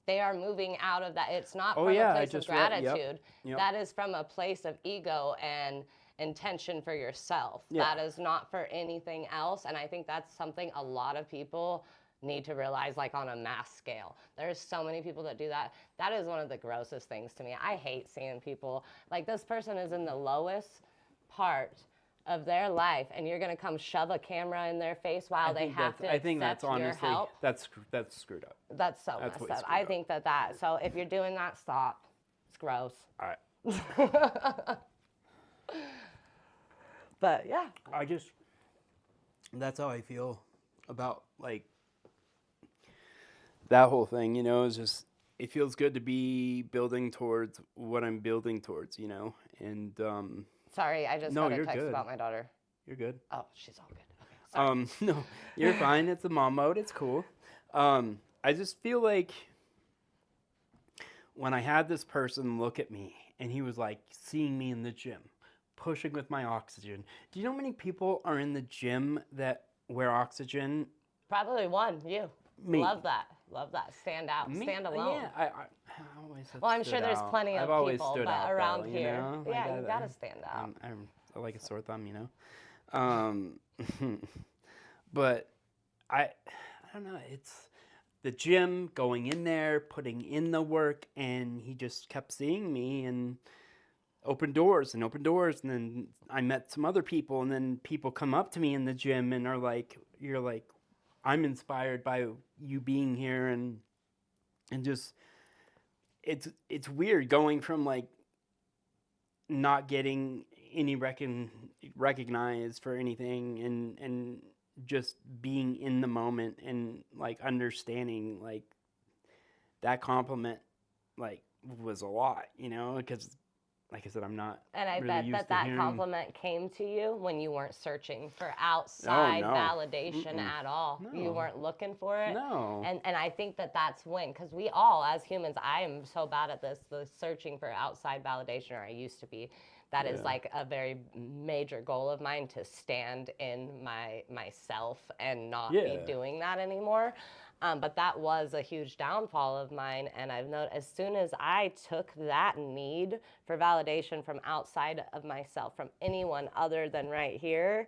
They are moving out of that. It's not Oh from a yeah, I place of just read. gratitude. Yep. That is from a place of ego and intention for yourself. Yeah. That is not for anything else. And I think that's something a lot of people need to realize, like on a mass scale. There's so many people that do that. That is one of the grossest things to me. I hate seeing people like, this person is in the lowest part of their life, and you're gonna come shove a camera in their face while they have to I think accept that's your honestly help. that's screwed up. That's so That's way messed up. screwed I up. think that. So if you're doing that, stop. It's gross. All right. But yeah, That's how I feel about like that whole thing. Is just, it feels good to be building towards what I'm building towards. And sorry, I just no, got a you're text good. about my daughter. You're good. Oh, she's all good. Okay, sorry. No, you're fine. It's a mom mode. It's cool. I just feel like when I had this person look at me and he was like seeing me in the gym, pushing with my oxygen. Do you know how many people are in the gym that wear oxygen? Probably one. You. Me. Love that. Love that. Stand out. Me? Stand alone. Yeah, I always have Well, I'm stood sure there's out. plenty of I've always people, stood but out, around though, here, Like yeah, you gotta stand out. I like a sore thumb, But I don't know. It's the gym, going in there, putting in the work, and he just kept seeing me and open doors and open doors. And then I met some other people, and then people come up to me in the gym and are like, "You're like, I'm inspired by you being here," and just it's weird going from like not getting any recognized for anything, and just being in the moment and like understanding like that compliment like was a lot, because like I said, I'm not And I really bet used that to that hearing. compliment came to you when you weren't searching for Oh outside no. validation Mm-mm. at all. You No. weren't looking for it. No. And I think that that's when, because we all, as humans, I am so bad at this, the searching for outside validation, or I used to be. That is Yeah. like a very major goal of mine, to stand in myself and not be Yeah. doing that anymore. But that was a huge downfall of mine. And I've noticed as soon as I took that need for validation from outside of myself, from anyone other than right here,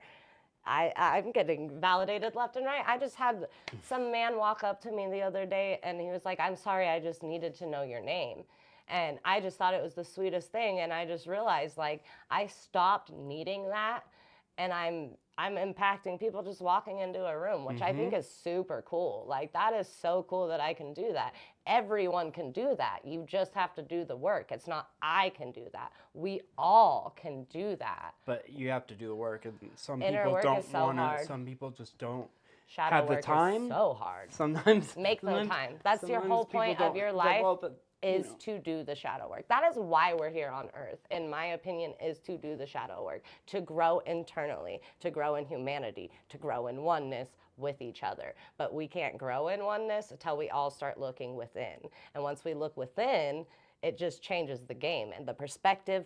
I'm getting validated left and right. I just had some man walk up to me the other day and he was like, "I'm sorry, I just needed to know your name." And I just thought it was the sweetest thing. And I just realized, like, I stopped needing that. And I'm impacting people just walking into a room, which I think is super cool. Like, that is so cool that I can do that. Everyone can do that. You just have to do the work. It's not I can do that. We all can do that. But you have to do the work, and some Inner people work is don't so want to. hard. Some people just don't Shadow have the work is time. so hard. Sometimes, Make the sometimes, time. That's your sometimes whole people point of don't. your It's like, life, well, but is to do the shadow work. That is why we're here on earth, in my opinion, is to do the shadow work, to grow internally, to grow in humanity, to grow in oneness with each other. But we can't grow in oneness until we all start looking within. And once we look within, it just changes the game and the perspective,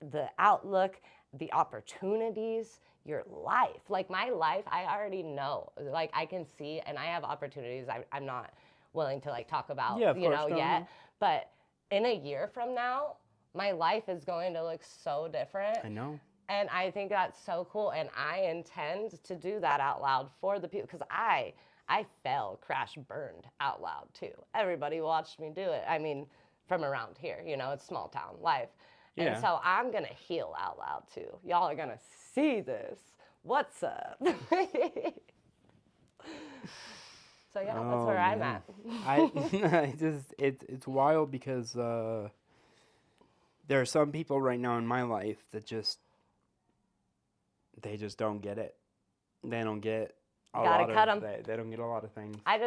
the outlook, the opportunities, your life. Like, my life, I already know. Like, I can see, and I have opportunities I'm not willing to like talk about, yeah, of course, no, yet. no. But in a year from now, my life is going to look so different. I know. And I think that's so cool. And I intend to do that out loud for the people, because I fell, crashed, burned out loud too. Everybody watched me do it. I mean, from around here, it's small town life. And Yeah. so I'm going to heal out loud too. Y'all are going to see this. What's up? So yeah, that's Oh where I'm man, at. I just it's wild because there are some people right now in my life that they just don't get it. They don't get a Gotta lot cut of 'em. they don't get a lot of things. I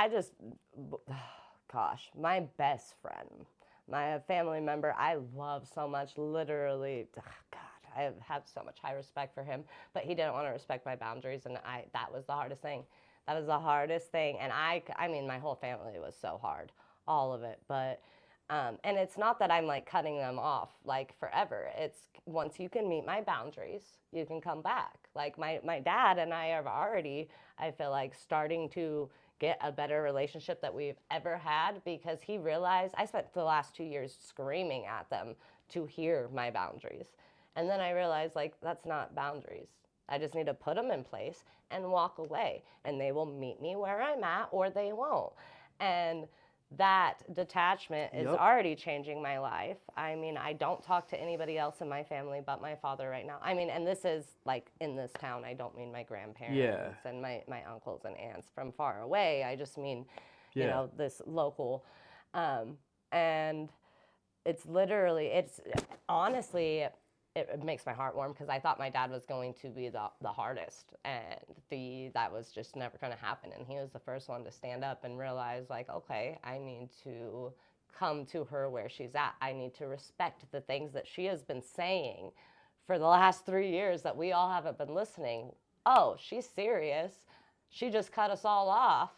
just, gosh, my best friend, my family member, I love so much. Literally, God, I have so much high respect for him, but he didn't want to respect my boundaries, and that was the hardest thing. That was the hardest thing, and I mean, my whole family was so hard, all of it, but. And it's not that I'm like cutting them off like forever. It's once you can meet my boundaries, you can come back. Like, my dad and I are already, I feel like, starting to get a better relationship that we've ever had, because he realized I spent the last 2 years screaming at them to hear my boundaries. And then I realized, like, that's not boundaries. I just need to put them in place and walk away, and they will meet me where I'm at, or they won't. And that detachment is Yep. already changing my life. I mean, I don't talk to anybody else in my family but my father right now. I mean, and this is like in this town. I don't mean my grandparents Yeah. and my uncles and aunts from far away. I just mean, Yeah. this local. And it's literally, it's honestly, it makes my heart warm, because I thought my dad was going to be the hardest, and that was just never going to happen. And he was the first one to stand up and realize, like, okay, I need to come to her where she's at. I need to respect the things that she has been saying for the last 3 years that we all haven't been listening. Oh, she's serious. She just cut us all off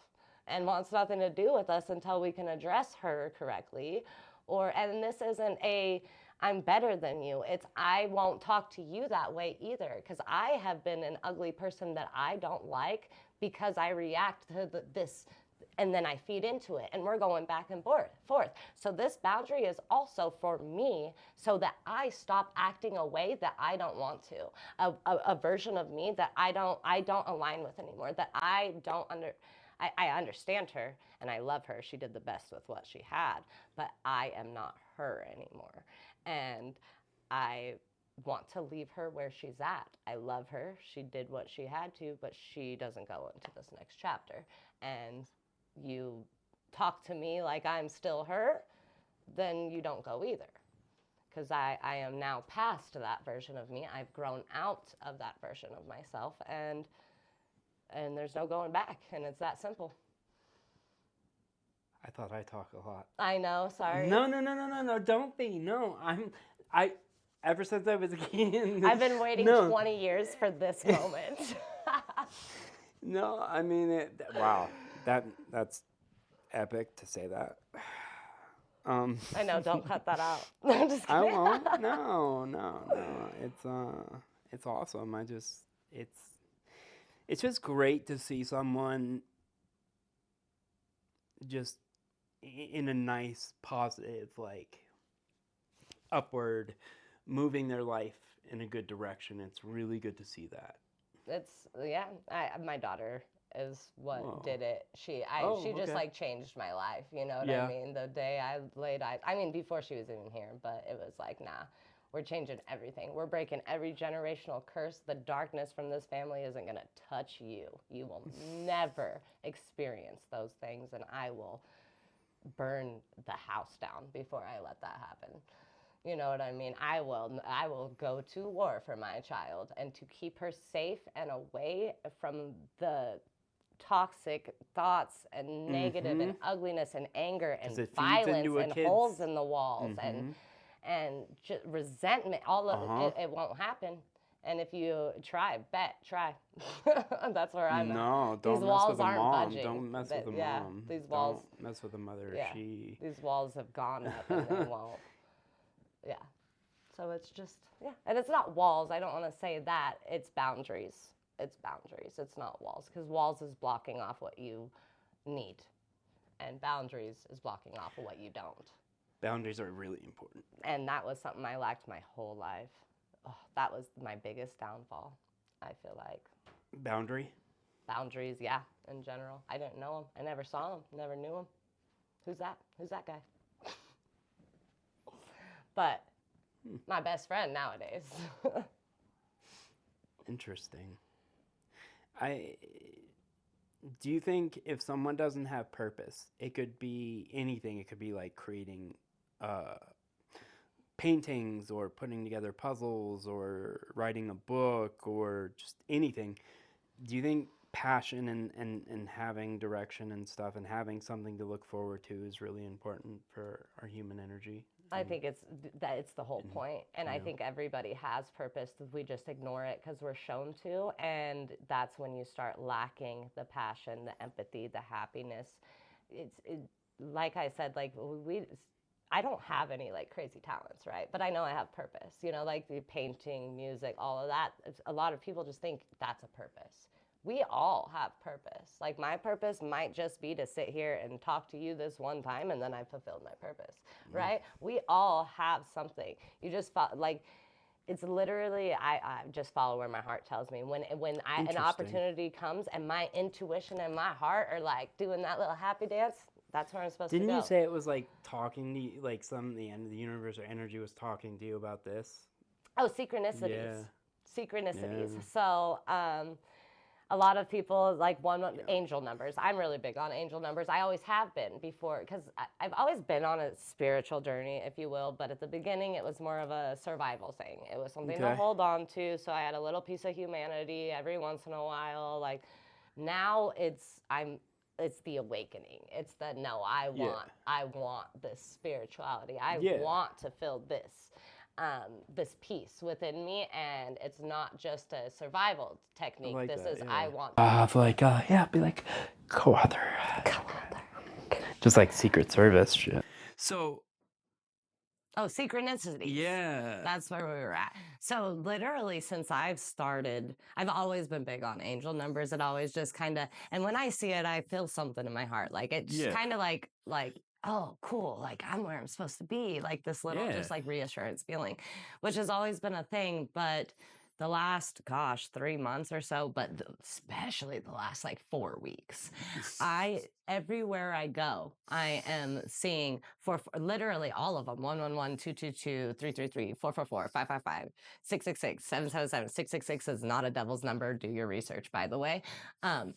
and wants nothing to do with us until we can address her correctly. And this isn't a I'm better than you. It's I won't talk to you that way either, because I have been an ugly person that I don't like, because I react to this, and then I feed into it, and we're going back and forth. So this boundary is also for me, so that I stop acting a way that I don't want to, a version of me that I don't align with anymore, that I don't I understand her and I love her. She did the best with what she had, but I am not her anymore. And I want to leave her where she's at. I love her. She did what she had to, but she doesn't go into this next chapter. And you talk to me like I'm still her, then you don't go either. Because I am now past that version of me. I've grown out of that version of myself, and there's no going back, and it's that simple. I thought I talk a lot. I know, sorry. No, don't be. No, I ever since I was a kid. I've been waiting no. 20 years for this moment. No, I mean wow. That's epic to say that. I know, don't cut that out. I'm just I kidding. won't. No. It's awesome. It's just great to see someone just in a nice, positive, like upward, moving their life in a good direction. It's really good to see that. Yeah, my daughter is what Whoa. did it. She just Okay. like changed my life, you know what Yeah. I mean? The day I laid eyes, I mean, before she was even here, but it was like, nah, We're changing everything. We're breaking every generational curse. The darkness from this family isn't going to touch you. You will never experience those things, and I will burn the house down before I let that happen. You know what I mean? I will go to war for my child and to keep her safe and away from the toxic thoughts and negative Mm-hmm. and ugliness and anger and Because it feeds violence into a and kid's. holes in the walls Mm-hmm. and just resentment. All of Uh-huh. it won't happen. And if you try, try. That's where I'm at. No, These don't mess with walls a aren't mom. budging. Don't mess with But a yeah, mom. these walls, Don't mess with a mother. yeah, She. these walls have gone up and they won't. Yeah. So it's just, yeah. And it's not walls. I don't want to say that. It's boundaries. It's boundaries. It's not walls because walls is blocking off what you need, and boundaries is blocking off of what you don't. Boundaries are really important. And that was something I lacked my whole life. Oh, that was my biggest downfall, I feel like. Boundary? Boundaries, yeah, in general. I didn't know him. I never saw him, never knew him. Who's that? Who's that guy? But my best friend nowadays. Interesting. I do you think if someone doesn't have purpose, it could be anything. It could be like creating uh, paintings or putting together puzzles or writing a book or just anything. Do you think passion and having direction and stuff and having something to look forward to is really important for our human energy? I think it's the whole And, point, and you I know, think everybody has purpose. We just ignore it because we're shown to, and that's when you start lacking the passion, the empathy, the happiness. It, like I said, like we. I don't have any like crazy talents, right? But I know I have purpose. You know, like the painting, music, all of that. A lot of people just think that's a purpose. We all have purpose. Like my purpose might just be to sit here and talk to you this one time and then I fulfilled my purpose, right? We all have something. You just like it's literally I just follow where my heart tells me. When an interesting. opportunity comes and my intuition and my heart are like doing that little happy dance, that's where I'm supposed to Didn't you go. say it was like talking to you, like some the end of the universe or energy was talking to you about this? Oh, synchronicities. Yeah. Synchronicities. Yeah. So, a lot of people like one Yeah. angel numbers. I'm really big on angel numbers. I always have been before because I've always been on a spiritual journey, if you will. But at the beginning, it was more of a survival thing. It was something to Okay. hold on to. So I had a little piece of humanity every once in a while. Like now, it's the awakening. It's the no, Yeah. I want this spirituality. I Yeah. want to feel this peace within me, and it's not just a survival I technique. like This that. is Yeah. I want. Have like yeah, be like co-author. Just like Secret Service shit. So Oh, synchronicities. yeah. That's where we were at. So literally since I've started, I've always been big on angel numbers. It always just kind of, and when I see it, I feel something in my heart. Like it's Yeah. kind of like, oh, cool. Like I'm where I'm supposed to be. Like this little, Yeah. just like reassurance feeling, which has always been a thing. But the last, gosh, 3 months or so, but especially the last like 4 weeks, everywhere I go, I am seeing for literally all of them 111, 222, 333, 444, 555, 666, 777. 666 is not a devil's number. Do your research, by the way.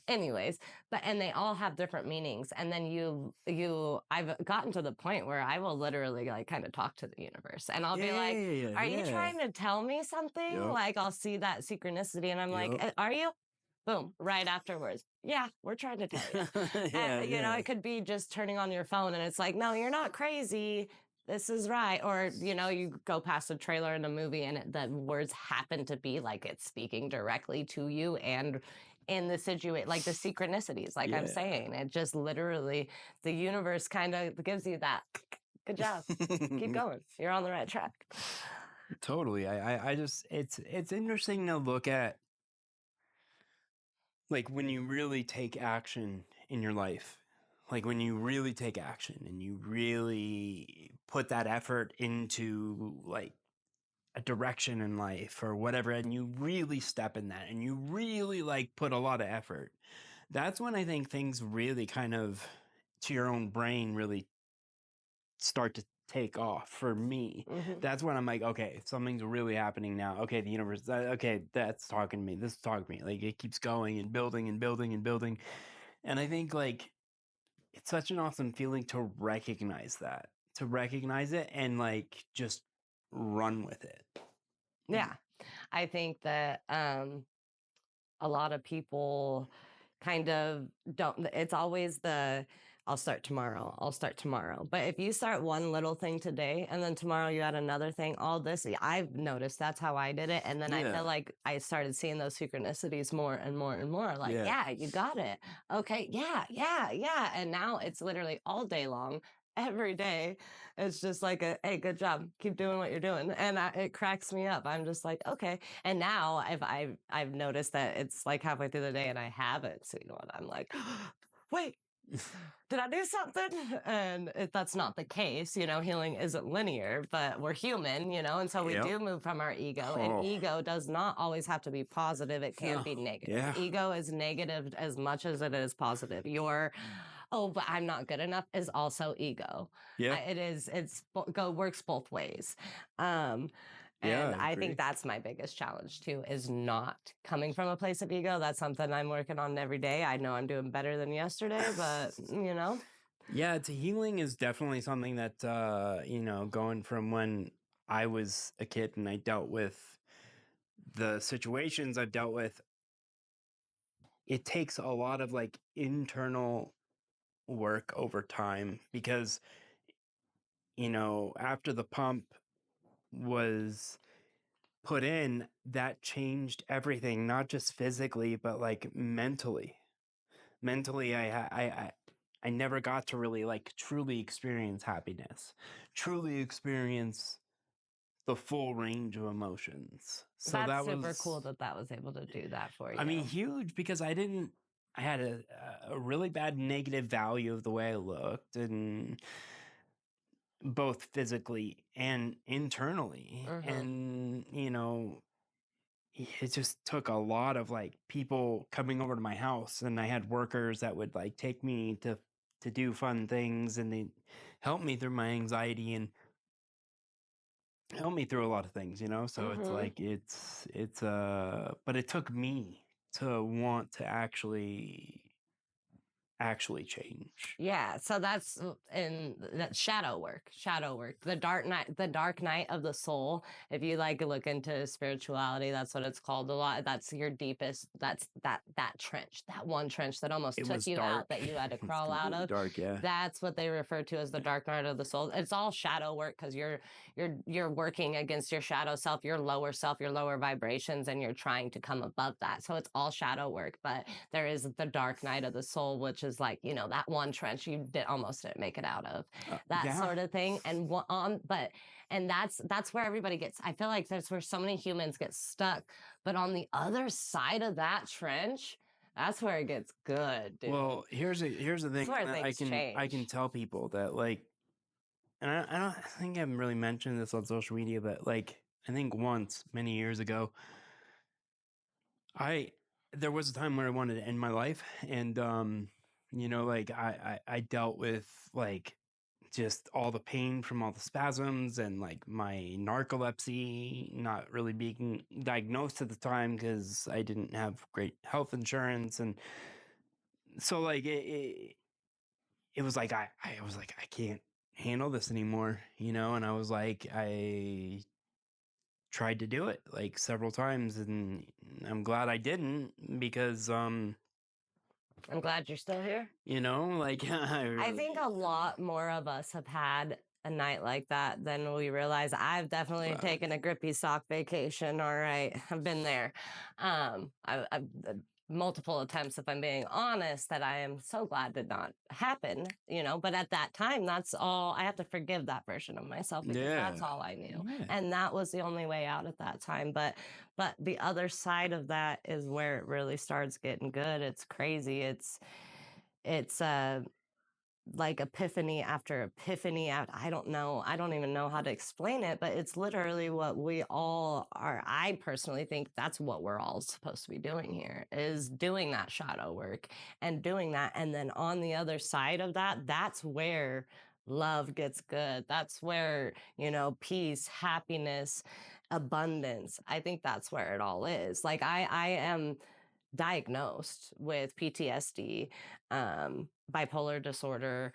Anyways, and they all have different meanings. And then I've gotten to the point where I will literally like kind of talk to the universe and I'll be like, are you trying to tell me something? Yep. Like I'll see that synchronicity and I'm like, Yep. Are you? Boom, right afterwards. Yeah, we're trying to tell you. Yeah. You know, Yeah. it could be just turning on your phone and it's like, no, you're not crazy. This is right. Or, you know, you go past a trailer in a movie and the words happen to be like it's speaking directly to you and in the situation, like the synchronicities, like I'm Yeah. saying, it just literally, the universe kind of gives you that. Good job. Keep going. You're on the right track. Totally. I just it's interesting to look at like when you really take action in your life. Like when you really take action and you really put that effort into like a direction in life or whatever and you really step in that and you really like put a lot of effort. That's when I think things really kind of to your own brain really start to take off for me. Hmm. That's when I'm like, okay, something's really happening now. Okay, the universe, okay, that's talking to me. This is talking to me. Like it keeps going and building and building and building. And I think like it's such an awesome feeling to recognize that, to recognize it and like just run with it. Yeah. I think that a lot of people kind of don't, it's always the I'll start tomorrow. But if you start one little thing today and then tomorrow you add another thing, all this, I've noticed that's how I did it. And then I Yeah. feel like I started seeing those synchronicities more and more and more. Like, Yeah. yeah, you got it. Okay, yeah, yeah, yeah. And now it's literally all day long. Every day, it's just like a hey, good job, keep doing what you're doing, and it cracks me up. I'm just like, okay, and now I've noticed that it's like halfway through the day and I haven't seen one. I'm like, wait, did I do something? And that's not the case. Healing isn't linear, but we're human, and so we Yep. do move from our ego. And Oh, ego does not always have to be positive, it can no. be negative. Yeah. Ego is negative as much as it is positive. Oh, but I'm not good enough is also ego. Yeah. It is, works both ways. Um, Yeah, and I I think agree. that's my biggest challenge too, is not coming from a place of ego. That's something I'm working on every day. I know I'm doing better than yesterday, but Yeah, it's healing is definitely something that going from when I was a kid and I dealt with the situations I've dealt with, it takes a lot of like internal work over time because, after the pump was put in, that changed everything, not just physically, but like mentally. Mentally, I never got to really like truly experience happiness, truly experience the full range of emotions. So that's that super was, cool that that was able to do that for I mean, you. huge because I had a really bad negative value of the way I looked, and both physically and internally. Hmm. And, it just took a lot of like people coming over to my house, and I had workers that would like take me to do fun things, and they help me through my anxiety and help me through a lot of things, so it's Hmm. like but it took me to want to actually change. Yeah, so that's in that shadow work, the dark night of the soul. If you like look into spirituality, that's what it's called a lot. That's your deepest, that's that trench, that one trench that almost It took was you out, dark. that you had to It's crawl out completely of. dark, yeah. That's what they refer to as the dark night of the soul. It's all shadow work because you're working against your shadow self, your lower vibrations, and you're trying to come above that. So it's all shadow work, but there is the dark night of the soul, which is like, that one trench you almost didn't make it out of, that Yeah. sort of thing. And that's where everybody gets, I feel like that's where so many humans get stuck. But on the other side of that trench, that's where it gets good, dude. Well, here's the That's thing where that I things can I can change. tell people that like, and I don't think I've really mentioned this on social media, but like I think once many years ago, I there was a time where I wanted to end my life, and like I dealt with like just all the pain from all the spasms and like my narcolepsy not really being diagnosed at the time because I didn't have great health insurance, and so like it was like I was like I can't handle this anymore, and I was like I tried to do it like several times, and I'm glad I didn't because I'm glad you're still here. like I I really think a lot more of us have had a night like that than we realize. I've definitely uh, taken a grippy sock vacation. All right, I've been there. I've multiple attempts, if I'm being honest, that I am so glad did not happen. But at that time, that's all. I have to forgive that version of myself because that's yeah, all I knew, yeah. and that was the only way out at that time. But the other side of that is where it really starts getting good. It's crazy. It's like epiphany after epiphany out. I don't know, I don't even know how to explain it, but it's literally what we all are. I personally think that's what we're all supposed to be doing here, is doing that shadow work and doing that. And then on the other side of that, that's where love gets good. That's where, peace, happiness, abundance. I think that's where it all is. Like I am diagnosed with PTSD, bipolar disorder,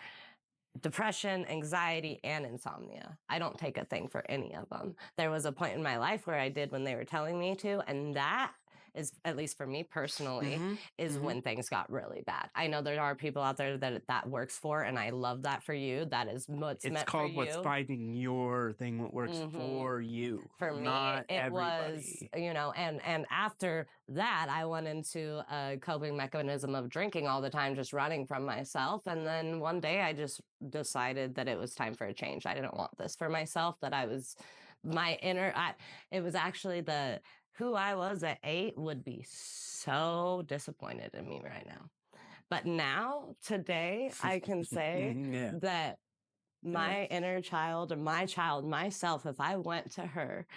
depression, anxiety, and insomnia. I don't take a thing for any of them. There was a point in my life where I did when they were telling me to, and that is, at least for me personally, Mm-hmm. is Mm-hmm. when things got really bad. I know there are people out there that works for, and I love that for you. That is what's It's meant for called what's you. finding your thing what works Hmm. for you, For me, not it was, everybody. and after that, I went into a coping mechanism of drinking all the time, just running from myself. And then one day I just decided that it was time for a change. I didn't want this for myself, that I was my inner, it was actually who I was at 8 would be so disappointed in me right now. But now, today, I can say Yeah. that Yeah. my inner child, or my child, myself, if I went to her,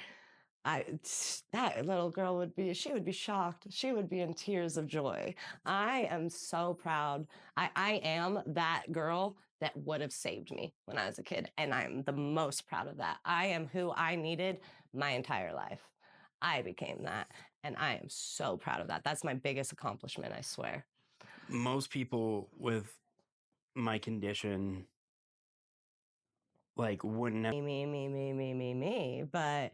I that little girl she would be shocked. She would be in tears of joy. I am so proud. I am that girl that would have saved me when I was a kid. And I'm the most proud of that. I am who I needed my entire life. I became that. And I am so proud of that. That's my biggest accomplishment, I swear. Most people with my condition like wouldn't have. Me. But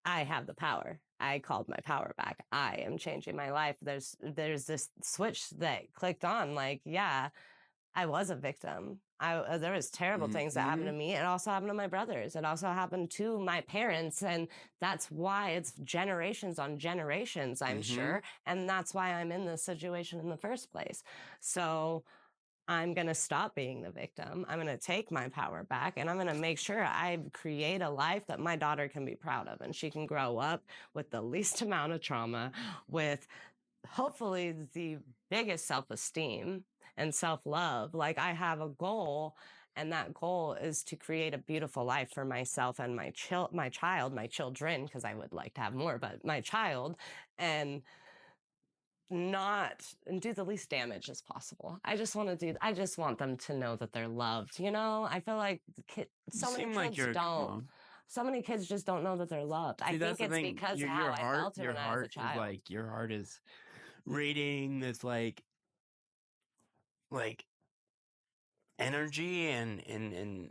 I have the power. I called my power back. I am changing my life. There's this switch that clicked on. Like, yeah, I was a victim. There was terrible things that happened Mm-hmm. to me. It also happened to my brothers. It also happened to my parents, and that's why it's generations on generations, I'm Mm-hmm. sure, and that's why I'm in this situation in the first place. So I'm going to stop being the victim. I'm going to take my power back, and I'm going to make sure I create a life that my daughter can be proud of, and she can grow up with the least amount of trauma, with hopefully the biggest self-esteem and self-love. Like, I have a goal, and that goal is to create a beautiful life for myself and my children, because I would like to have more, but my child, and not and do the least damage as possible. I just want them to know that they're loved. I feel like You seem like you're calm. so many kids just don't know that they're loved. I See, that's think the it's thing. because how I felt it Your when I was a heart is child. like your heart is radiating this like energy and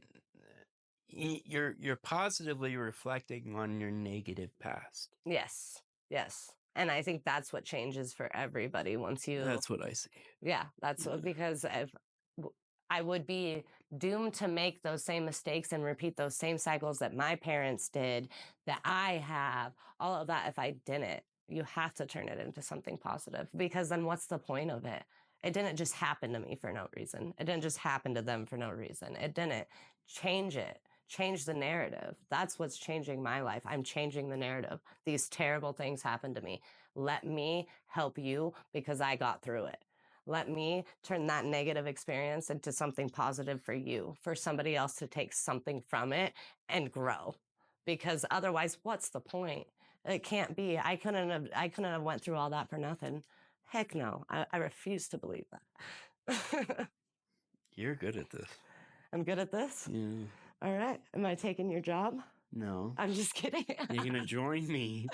you're positively reflecting on your negative past. Yes. Yes. And I think that's what changes for everybody once you. That's what I see. Yeah, that's Yeah. because if I would be doomed to make those same mistakes and repeat those same cycles that my parents did, that I have, all of that, if I didn't. You have to turn it into something positive, because then what's the point of it? It didn't just happen to me for no reason. It didn't just happen to them for no reason. It didn't change it. Change the narrative. That's what's changing my life. I'm changing the narrative. These terrible things happened to me. Let me help you because I got through it. Let me turn that negative experience into something positive for you, for somebody else to take something from it and grow. Because otherwise, what's the point? It can't be. I couldn't have went through all that for nothing. Heck no. I refuse to believe that. You're good at this. I'm good at this. Yeah. All right. Am I taking your job? No. I'm just kidding. You're gonna join me.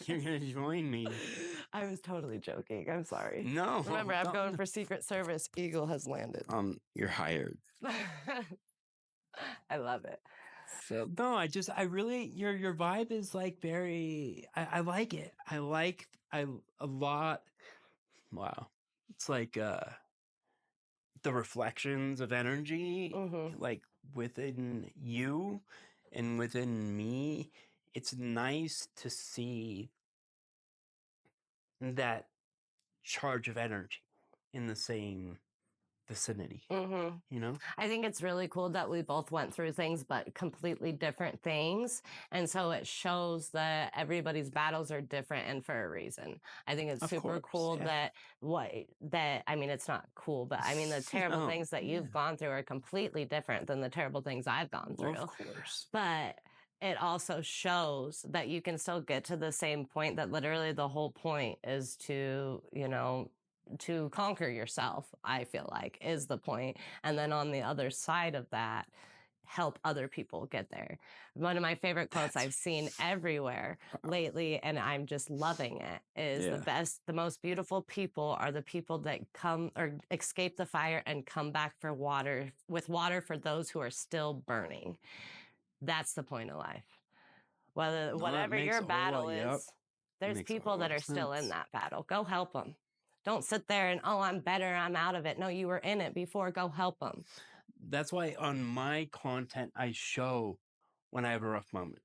You're gonna join me. I was totally joking. I'm sorry. No. Remember, I'm going don't. for Secret Service. Eagle has landed. You're hired. I love it. So no, I really your vibe is like very I like it. I like I a lot. Wow. It's like the reflections of energy Hmm. like within you and within me. It's nice to see that charge of energy in the same vicinity, Hmm. you know? I think it's really cool that we both went through things, but completely different things. And so it shows that everybody's battles are different and for a reason. I think it's Of super course. cool Yeah. I mean, it's not cool, but I mean, the terrible No. things that Yeah. you've gone through are completely different than the terrible things I've gone Well, of through. course. But it also shows that you can still get to the same point, that literally the whole point is to, to conquer yourself, I feel like is the point. And then on the other side of that, help other people get there. One of my favorite quotes That's I've seen everywhere lately, and I'm just loving it, is yeah. the most beautiful people are the people that come or escape the fire and come back for water, with water for those who are still burning. That's the point of life. Whether No, that whatever makes your a whole lot. battle Yep, is, there's makes a people whole that lot of are still in sense. that battle. Go help them. Don't sit there and, oh, I'm better, I'm out of it. No, you were in it before. Go help them. That's why on my content I show when I have a rough moment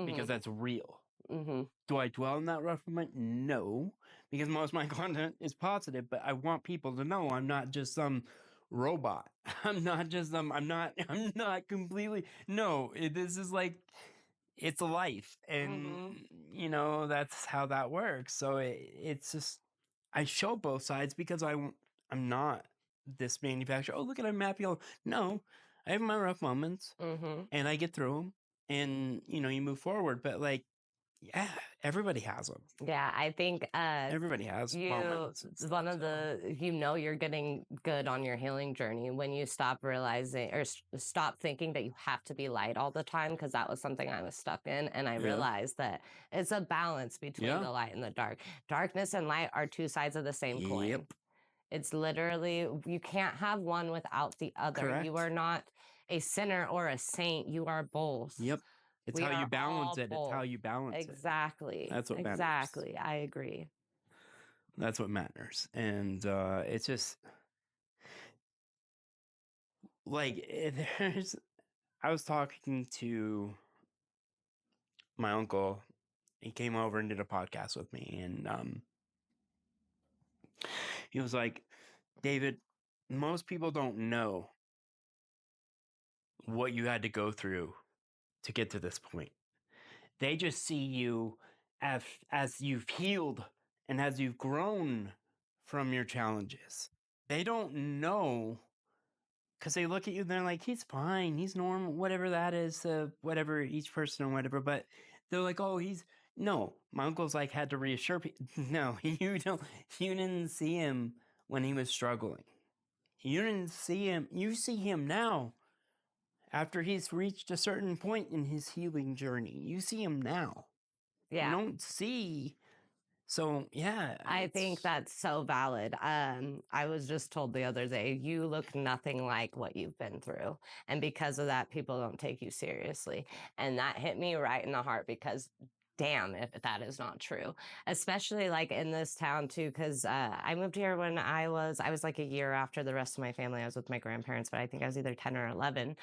because Mhm. that's real. Mhm. Do I dwell on that rough moment? No, because most of my content is positive, but I want people to know I'm not just some robot. I'm not just some I'm not completely no, this is like it's a life and Mhm. that's how that works. So it's just I show both sides because I'm not this manufacturer. Oh, look at I'm happy. No, I have my rough moments Mhm. and I get through them and you move forward, but like yeah, everybody has them. Yeah, I think Everybody has you moments and stuff. one of So the you're getting good on your healing journey when you stop realizing or stop thinking that you have to be light all the time, because that was something I was stuck in, and I yeah, realized that it's a balance between yeah, the light and the dark. Darkness and light are two sides of the same yep, coin. It's literally, you can't have one without the other. You correct. are not a sinner or a saint. You are both. Yep, it's We how you are balance all it. It's how both. you balance it. Exactly. That's what matters. Exactly. I agree. That's what matters. And it's just like there's. I was talking to my uncle. He came over and did a podcast with me, and he was like, "David, most people don't know what you had to go through to get to this point. They just see you as as you've healed and as you've grown from your challenges. They don't know because they look at you and they're like, he's fine, he's normal, whatever that is, whatever each person or whatever. But they're like, oh, he's no. My uncle's like had to reassure people. No, you didn't see him when he was struggling. You didn't see him. You see him now after he's reached a certain point in his healing journey. You see him now. You Yeah. don't see. So yeah, I think it's that's so valid. I was just told the other day, you look nothing like what you've been through. And because of that, people don't take you seriously. And that hit me right in the heart, because damn if that is not true, especially like in this town too, because I moved here when I was like a year after the rest of my family. I was with my grandparents, but I think I was either 10 or 11.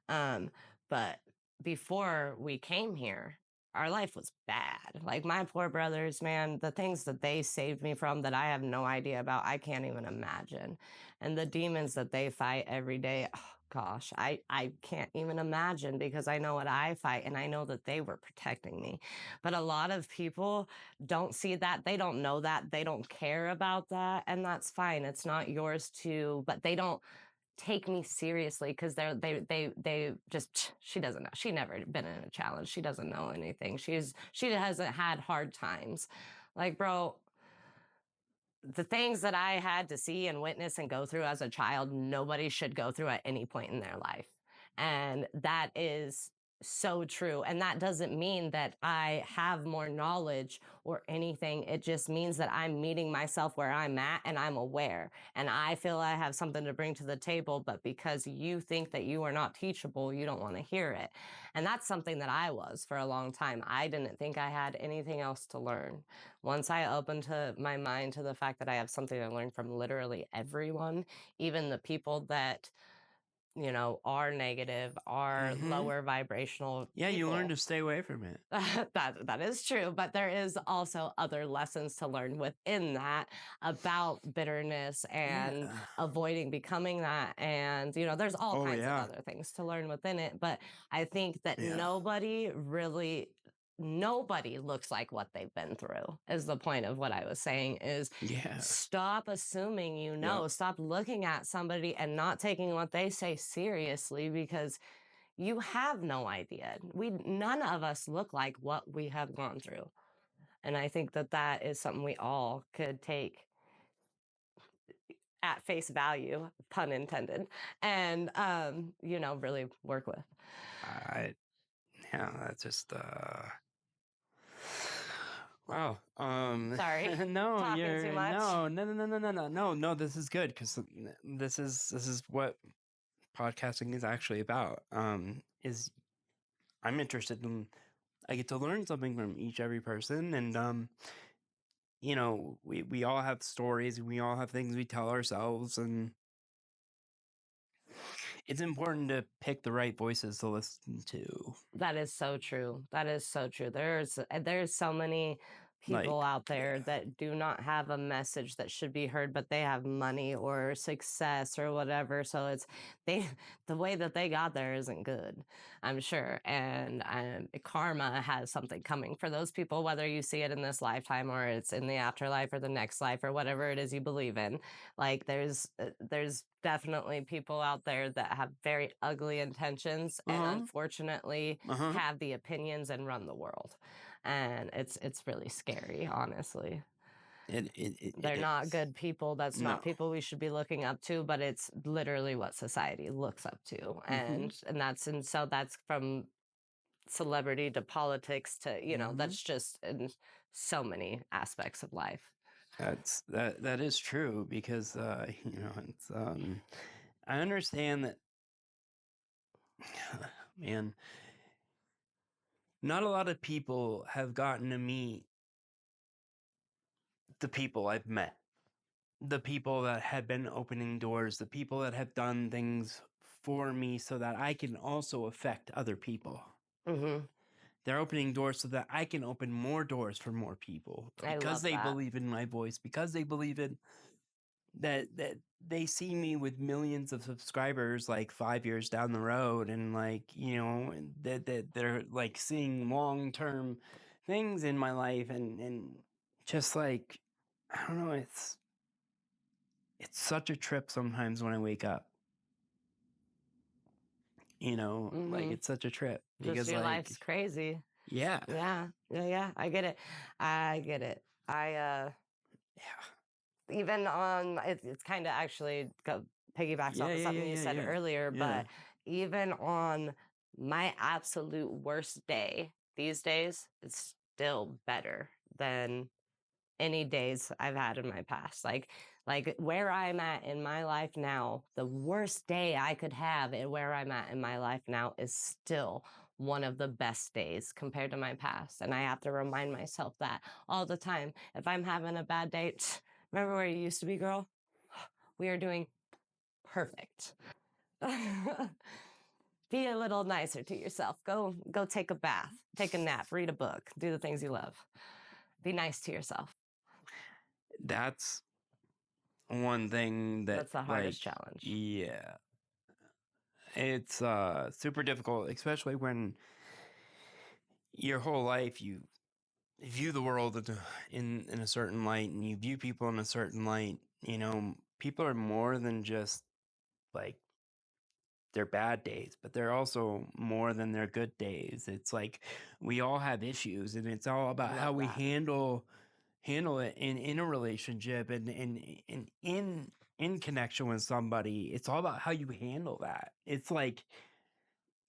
Um, but before we came here, our life was bad. Like my poor brothers, man, the things that they saved me from that I have no idea about, I can't even imagine. And the demons that they fight every day, oh gosh, I can't even imagine, because I know what I fight and I know that they were protecting me. But a lot of people don't see that. They don't know that. They don't care about that. And that's fine. It's not yours to, but they don't take me seriously, because they just, she doesn't know, she never been in a challenge, she doesn't know anything, she hasn't had hard times. Like, bro, the things that I had to see and witness and go through as a child, nobody should go through at any point in their life. And that is so true. And that doesn't mean that I have more knowledge or anything. It just means that I'm meeting myself where I'm at and I'm aware. And I feel I have something to bring to the table, but because you think that you are not teachable, you don't want to hear it. And that's something that I was for a long time. I didn't think I had anything else to learn. Once I opened to my mind to the fact that I have something to learn from literally everyone, even the people that, are negative, are mm-hmm. lower vibrational Yeah, you learn people. to stay away from it. That is true, but there is also other lessons to learn within that, about bitterness and Yeah. avoiding becoming that, and there's all Oh kinds of yeah. other things to learn within it. But I think that Yeah. nobody looks like what they've been through, is the point of what I was saying. Is Yeah. stop assuming, Yep. stop looking at somebody and not taking what they say seriously, because you have no idea. None of us look like what we have gone through. And I think that that is something we all could take at face value, pun intended, and really work with. I yeah, that's just wow. Sorry, No, talking too you're much. no. This is good because this is what podcasting is actually about. Is I'm interested in. I get to learn something from each every person, and we all have stories, and we all have things we tell ourselves, and it's important to pick the right voices to listen to. That is so true. That is so true. There's so many people Like, out there yeah. that do not have a message that should be heard, but they have money or success or whatever. So they the way that they got there isn't good, I'm sure. And karma has something coming for those people, whether you see it in this lifetime or it's in the afterlife or the next life or whatever it is you believe in. Like there's definitely people out there that have very ugly intentions Uh and huh. unfortunately Uh huh. have the opinions and run the world. And it's really scary, honestly. It They're not is. good people. That's No. not people we should be looking up to, but it's literally what society looks up to. Mm-hmm. And so that's from celebrity to politics to, Mm-hmm. that's just in so many aspects of life. That is true because it's I understand that man, not a lot of people have gotten to meet the people I've met. The people that have been opening doors, the people that have done things for me so that I can also affect other people. Hmm. They're opening doors so that I can open more doors for more people I because love they that. believe in my voice, because they believe in that they see me with millions of subscribers like 5 years down the road, and like and that they're like seeing long term things in my life, and just like I don't know, it's such a trip sometimes when I wake up. Like Hmm. it's such a trip Just because your life's like crazy. yeah, Yeah, yeah, yeah. I get it. I get it. yeah, Even on it's kind of actually piggybacks off yeah, of yeah, something yeah, you yeah, said yeah, earlier, yeah. but even on my absolute worst day these days, it's still better than any days I've had in my past. Like where I'm at in my life now, the worst day I could have and where I'm at in my life now is still one of the best days compared to my past. And I have to remind myself that all the time. If I'm having a bad day, remember where you used to be, girl? We are doing perfect. Be a little nicer to yourself. Go take a bath, take a nap, read a book, do the things you love. Be nice to yourself. That's one thing that That's the like hardest challenge. yeah, it's super difficult, especially when your whole life you view the world in a certain light, and you view people in a certain light. People are more than just like their bad days, but they're also more than their good days. It's like we all have issues, and it's all about how Love we that. handle it in a relationship, and in connection with somebody. It's all about how you handle that. It's like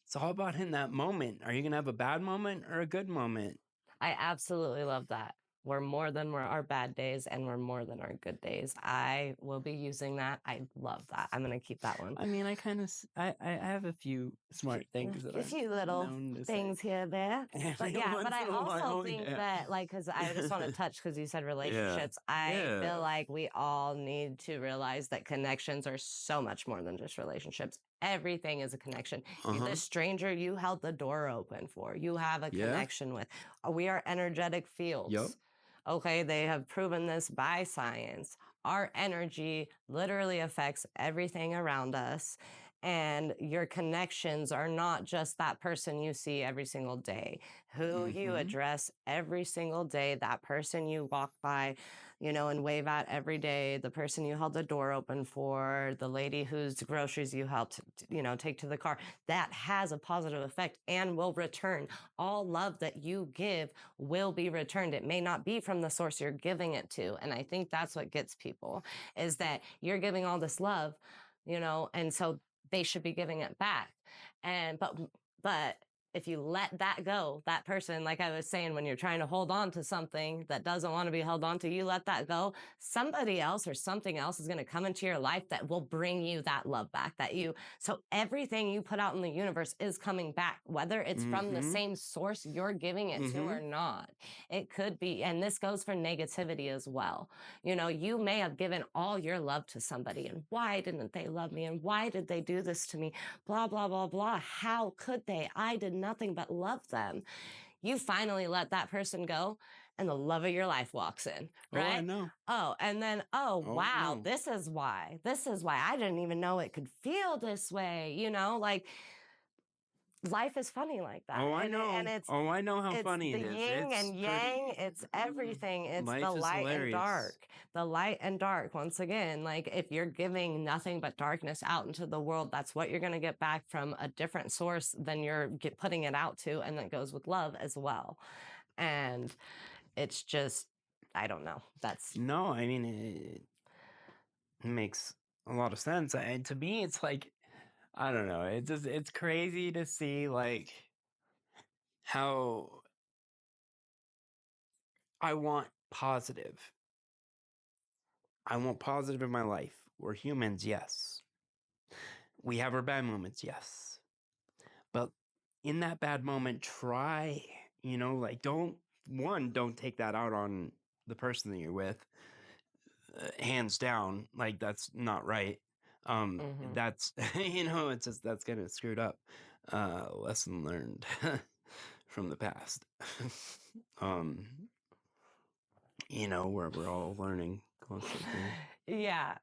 it's all about in that moment. Are you gonna have a bad moment or a good moment? I absolutely love that. We're more than our bad days and we're more than our good days. I will be using that. I love that. I'm going to keep that one. I mean, I kind of I have a few smart things that A I'm few little known to say things here, there. But every yeah, but once I in a also while. think Yeah, that, like, because I just want to touch, because you said yeah, relationships, I yeah. feel like we all need to realize that connections are so much more than just relationships. Everything is a connection. Uh The huh. stranger you held the door open for, you have a Yeah. connection with. We are energetic Yup. fields. Okay, they have proven this by science. Our energy literally affects everything around us. And your connections are not just that person you see every single day, who you Mhm. address every single day, that person you walk by, and wave at every day, the person you held the door open for, the lady whose groceries you helped, take to the car. That has a positive effect and will return. All love that you give will be returned. It may not be from the source you're giving it to. And I think that's what gets people, is that you're giving all this love, and so they should be giving it back. And but if you let that go, that person, like I was saying, when you're trying to hold on to something that doesn't want to be held on to, you let that go, somebody else or something else is going to come into your life that will bring you that love back. So everything you put out in the universe is coming back, whether it's from the Mhm. same source you're giving it to or Mhm. not. It could be, and this goes for negativity as well. You may have given all your love to somebody, and why didn't they love me? And why did they do this to me? Blah, blah, blah, blah. How could they? I did nothing but love them. You finally let that person go, and the love of your life walks in, Oh, I right? know. Oh, and then, oh, Oh, I wow, know. this is why. This is why I didn't even know it could feel this way. Like life is funny like that. Oh, I And know. it's Oh, I know how it's funny the it is. yin It's and yang, pretty it's everything. It's the life is light and hilarious. dark. The light and dark, once again, like if you're giving nothing but darkness out into the world, that's what you're going to get back from a different source than you're putting it out to. And that goes with love as well. And it's just, I don't know. That's No, I mean it makes a lot of sense. And to me, it's like I don't know. It's crazy to see like how I want positive. I want positive in my life. We're humans, yes. We have our bad moments, yes. But in that bad moment, try, like don't take that out on the person that you're with. Hands down, like that's not right. mhm. That's it's just that's kind of screwed up. Lesson learned from the past. um, where we're all learning constantly. Yeah,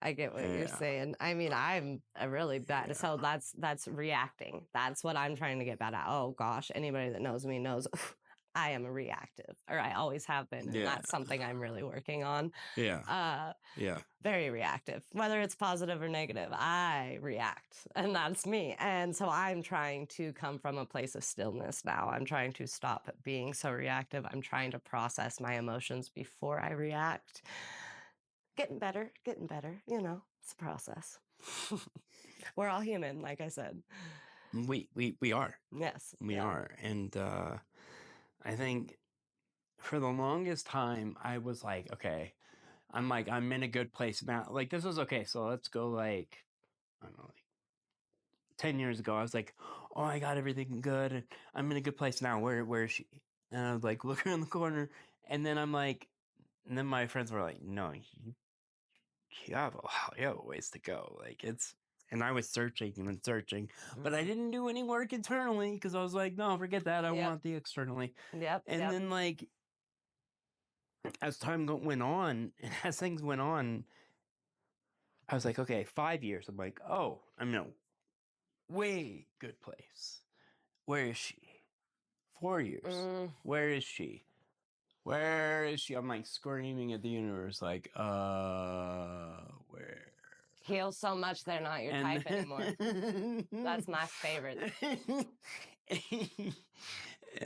I get what you're Yeah, saying. I mean, I'm a really bad, yeah, so that's reacting. That's what I'm trying to get better at. Oh gosh, anybody that knows me knows I am a reactive, or I always have been, and yeah, that's something I'm really working on. yeah, Uh, yeah. Very reactive, whether it's positive or negative. I react, and that's me. And so I'm trying to come from a place of stillness now. I'm trying to stop being so reactive. I'm trying to process my emotions before I react. Getting better, getting better. It's a process. We're all human, like I said. We are. Yes. We Yeah. are. And I think for the longest time I was like, okay, I'm in a good place now. Like this was okay, so let's go like I don't know, like 10 years ago. I was like, oh, I got everything good and I'm in a good place now. Where is she? And I was like look around the corner and then I'm like and then my friends were like, no, you have a ways to go. Like it's and I was searching and searching, but I Mhm. didn't do any work internally because I was like, no, forget that. I Yep. want the externally. Yep. And Yep. then like as went on, and as things went on, I was like, okay, 5 years. I'm like, oh, I'm in a way good place. Where is she? 4 years. Mm, Where is she? Where is she? I'm like screaming at the universe, like, where? heal so much they're not your And type anymore. That's my favorite.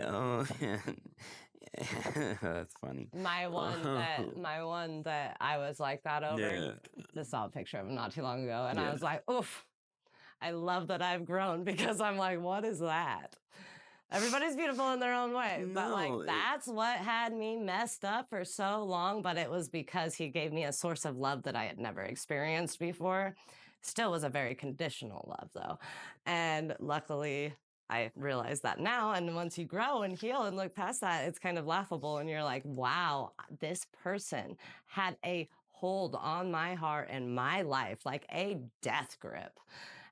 oh, that's funny. My one that I was like that over. Yeah. Just saw a picture of him not too long ago, and I Yeah. was like, oof. I love that I've grown because I'm like, what is that? Everybody's beautiful in their own way, but like No. that's what had me messed up for so long. But it was because he gave me a source of love that I had never experienced before. Still was a very conditional love though. And luckily, I realize that now. And once you grow and heal and look past that, it's kind of laughable. And you're like, wow, this person had a hold on my heart and my life, like a death grip.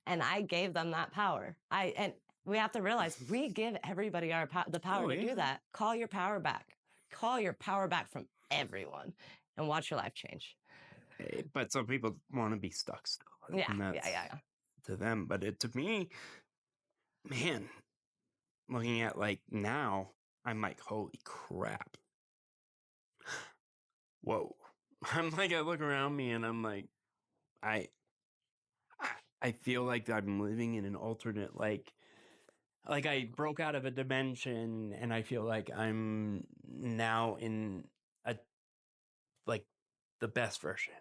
And I gave them that power. And we have to realize we give everybody the power Oh to do yeah. that. Call your power back. Call your power back from everyone and watch your life change. But some people want to be stuck still, Yeah, and yeah, that's yeah, yeah. to them. But to me, man, looking at like now, I'm like, holy crap. Whoa. I'm like, I look around me and I'm like, I, I feel like I'm living in an alternate, like I broke out of a dimension and I feel like I'm now in a, like the best version.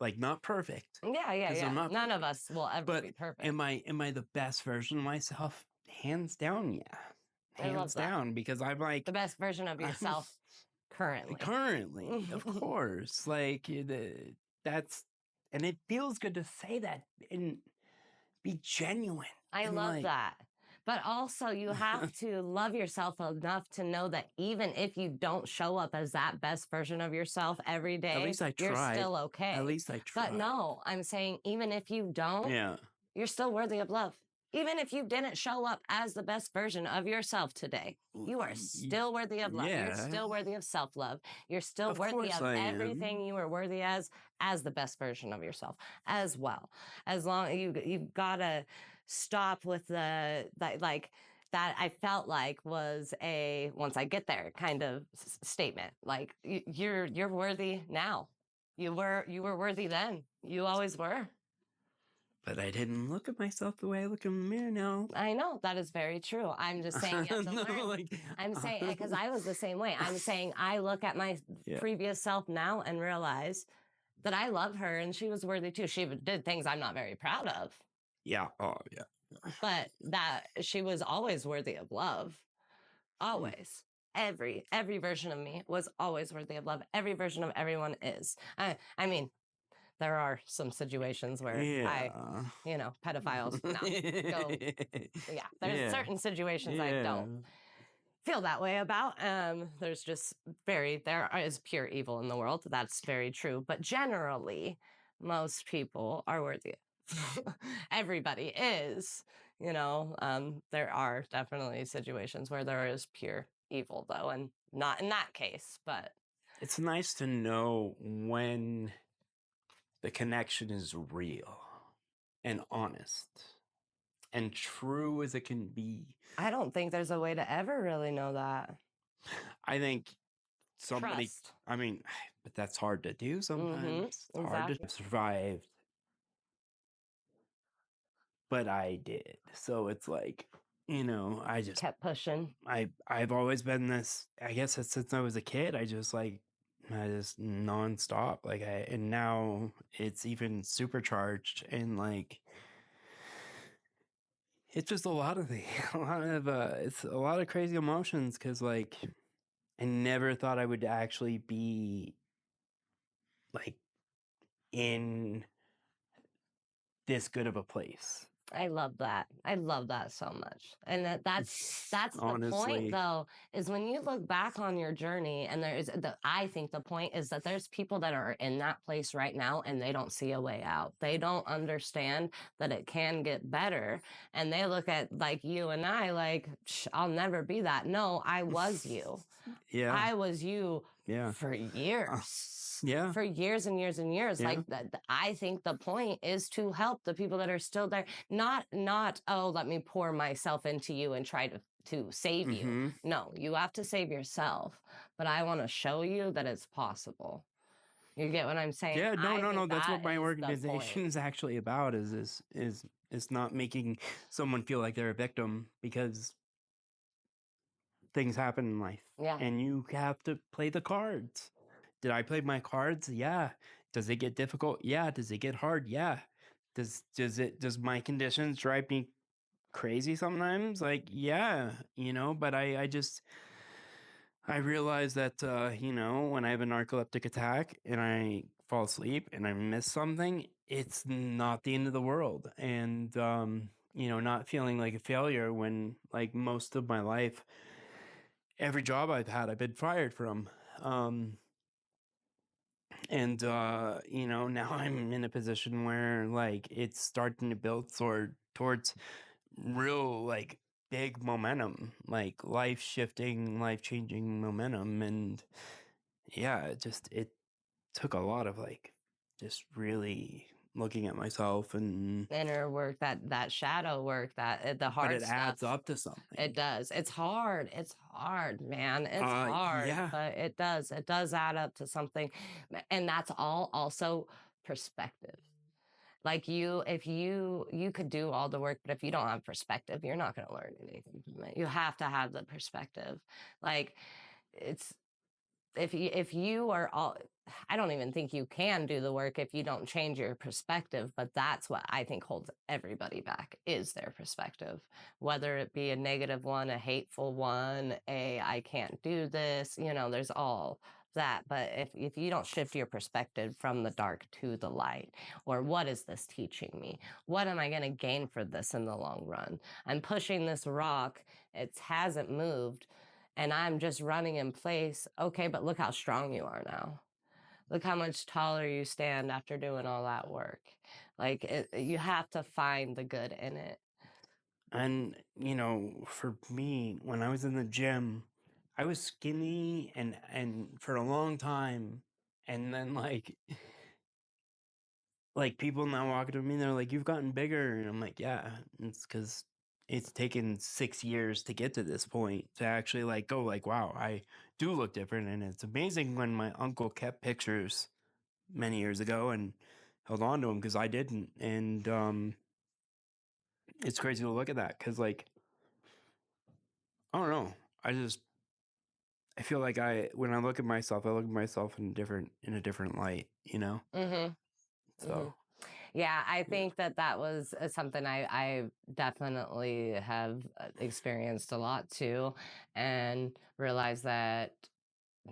Like not perfect Yeah, yeah, because yeah. I'm not None of perfect, us will ever but be perfect. am I the best version of myself? Hands down, yeah. I love Hands that. down because I'm like The best version of I'm yourself currently. currently, of course, like that's and it feels good to say that and be genuine I and love like that. But also, you have to love yourself enough to know that even if you don't show up as that best version of yourself every at day, least I you're tried. still At okay. least I But tried. no, I'm saying even if you don't, Yeah. you're still worthy of love. Even if you didn't show up as the best version of yourself today, you are still worthy of love. You're Yeah. still worthy of self love. You're still Of worthy course of I am. everything you were worthy as the best version of yourself as well. As long you've got to stop with the that like that I felt like was a once I get there kind of statement. Like you're worthy now. You were worthy then. You always were. But I didn't look at myself the way I look in the mirror now. I know that is very true. I'm just saying you have to No, learn. like, I'm saying because I was the same way. I'm saying I look at my yeah. previous self now and realize that I love her and she was worthy too. She did things I'm not very proud of, Yeah. Oh, yeah. but that she was always worthy of love. Mm. Always. Every version of me was always worthy of love. Every version of everyone is. I mean, there are some situations where Yeah. pedophiles, no, go. Yeah, there's Yeah. certain situations I Yeah. don't feel that way about. There's just there is pure evil in the world. That's very true. But generally, most people are worthy. Everybody is, there are definitely situations where there is pure evil, though, and not in that case, but It's nice to know when the connection is real and honest and true as it can be. I don't think there's a way to ever really know that. I think somebody, Trust. I mean, but that's hard to do Mm-hmm. sometimes. It's hard to Exactly. survive, but I did. So it's like, I just Kept pushing. I've always been this. I guess it's since I was a kid. I just nonstop. And now it's even supercharged and like it's just a lot of a lot of it's a lot of crazy emotions because like I never thought I would actually be like in this good of a place. I love that. I love that so much. And that's the point Honestly, though, is when you look back on your journey and I think the point is that there's people that are in that place right now and they don't see a way out. They don't understand that it can get better. And they look at like you and I like, I'll never be that. No, I was you. yeah, I was you yeah, for uh, years. yeah, For years and years and years. yeah. Like that, I think the point is to help the people that are still there. Not, oh, let me pour myself into you and try to save you. Mm-hmm. No, you have to save yourself. But I want to show you that it's possible. You get what I'm saying? Yeah, no, I no, no. think That's that what my is the point. organization is actually about. Is not making someone feel like they're a victim because things happen in life, Yeah. and you have to play the cards. Did I play my cards? Yeah. Does it get difficult? Yeah. Does it get hard? Yeah. Does my conditions drive me crazy sometimes? Like, yeah, but I realize that when I have a narcoleptic attack and I fall asleep and I miss something, it's not the end of the world. And not feeling like a failure when like most of my life, every job I've had, I've been fired from. And now I'm in a position where like it's starting to build towards real like big momentum, like life shifting, life changing momentum. And yeah, it took a lot of like just really looking at myself, and Inner work, that shadow work, that the but hard it adds stuff. up to It something. does. It's hard, man. It's hard, Yeah. but it does add up to something. And that's all also perspective. Like if you could do all the work, but if you don't have perspective, you're not going to learn anything from it. You have to have the perspective. Like it's if you are all, I don't even think you can do the work if you don't change your perspective, but that's what I think holds everybody back is their perspective, whether it be a negative one, a hateful one, a I can't do this, there's all that. But if you don't shift your perspective from the dark to the light, or what is this teaching me, what am I going to gain for this in the long run? I'm pushing this rock, it hasn't moved, and I'm just running in place. Okay, but look how strong you are now. Look how much taller you stand after doing all that work. Like you have to find the good in it. And, for me, when I was in the gym, I was skinny and for a long time. And then like people now walking to me, they're like, "You've gotten bigger." And I'm like, "Yeah, it's because it's taken 6 years to get to this point to actually like go like, wow, I do look different." And it's amazing when my uncle kept pictures many years ago and held on to them because I didn't. And it's crazy to look at that because like I don't know. I feel like when I look at myself, I look at myself in a different light, you know? Mhm. So, Mhm. Yeah, I yeah. think that was something I definitely have experienced a lot too, and realized that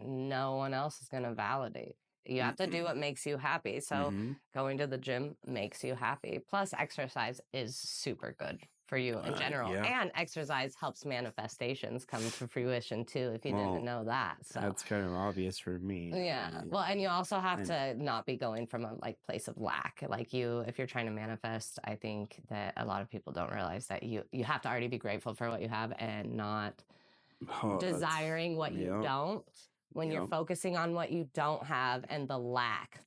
no one else is going to validate. You have to do Mm-mm. what makes you happy. So Mhm. going to the gym makes you happy. Plus, exercise is super good for you in general. Yeah. And exercise helps manifestations come to fruition too, if you didn't Well, know that. So that's kind of obvious for me. yeah. Well, and you also have And to not be going from a like place of lack. Like if you're trying to manifest, I think that a lot of people don't realize that you have to already be grateful for what you have and not oh, that's desiring what you yep, don't. When you're yep. focusing on what you don't have and the lack,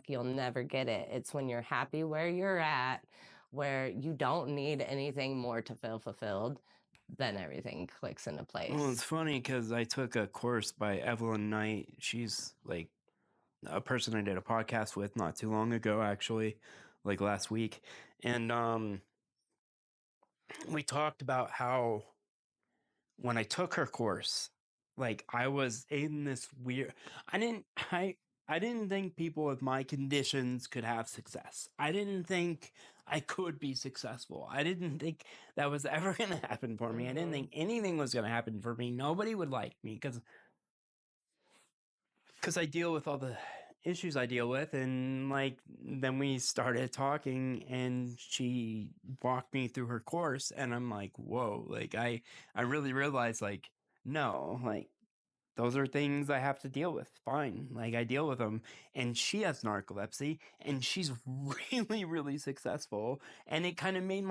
you'll never get it. It's when you're happy where you're at, where you don't need anything more to feel fulfilled, then everything clicks into Well, it's place. funny because I took a course by Evelyn Knight. She's like a person I did a podcast with not too long ago, actually, like last week, and we talked about how when I took her course, like I was in this weird I didn't I didn't think people with my conditions could have success. I didn't think I could be successful. I didn't think that was ever going to happen for me. I didn't Hmm. think anything was going to happen for me. Nobody would like me cuz I deal with all the issues I deal with, and like then we started talking and she walked me through her course and I'm like, "Whoa." Like I really realized like no, like those are things I have to deal with. Fine. Like I deal with them. And she has narcolepsy and she's really, really successful. And it kind of made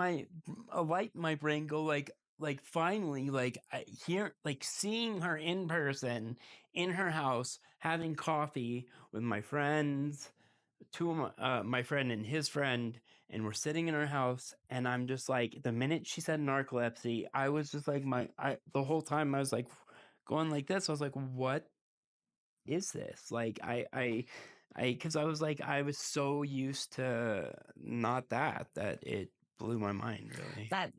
a light in my brain go like finally, like like seeing her in person in her house, having coffee with my friends, my friend and his friend, and we're sitting in her house, and I'm just like, the minute she said narcolepsy, I was just like, the whole time I was like, going like this. I was like, what is this? Like, because I was like, I was so used to not that it blew my mind, really. That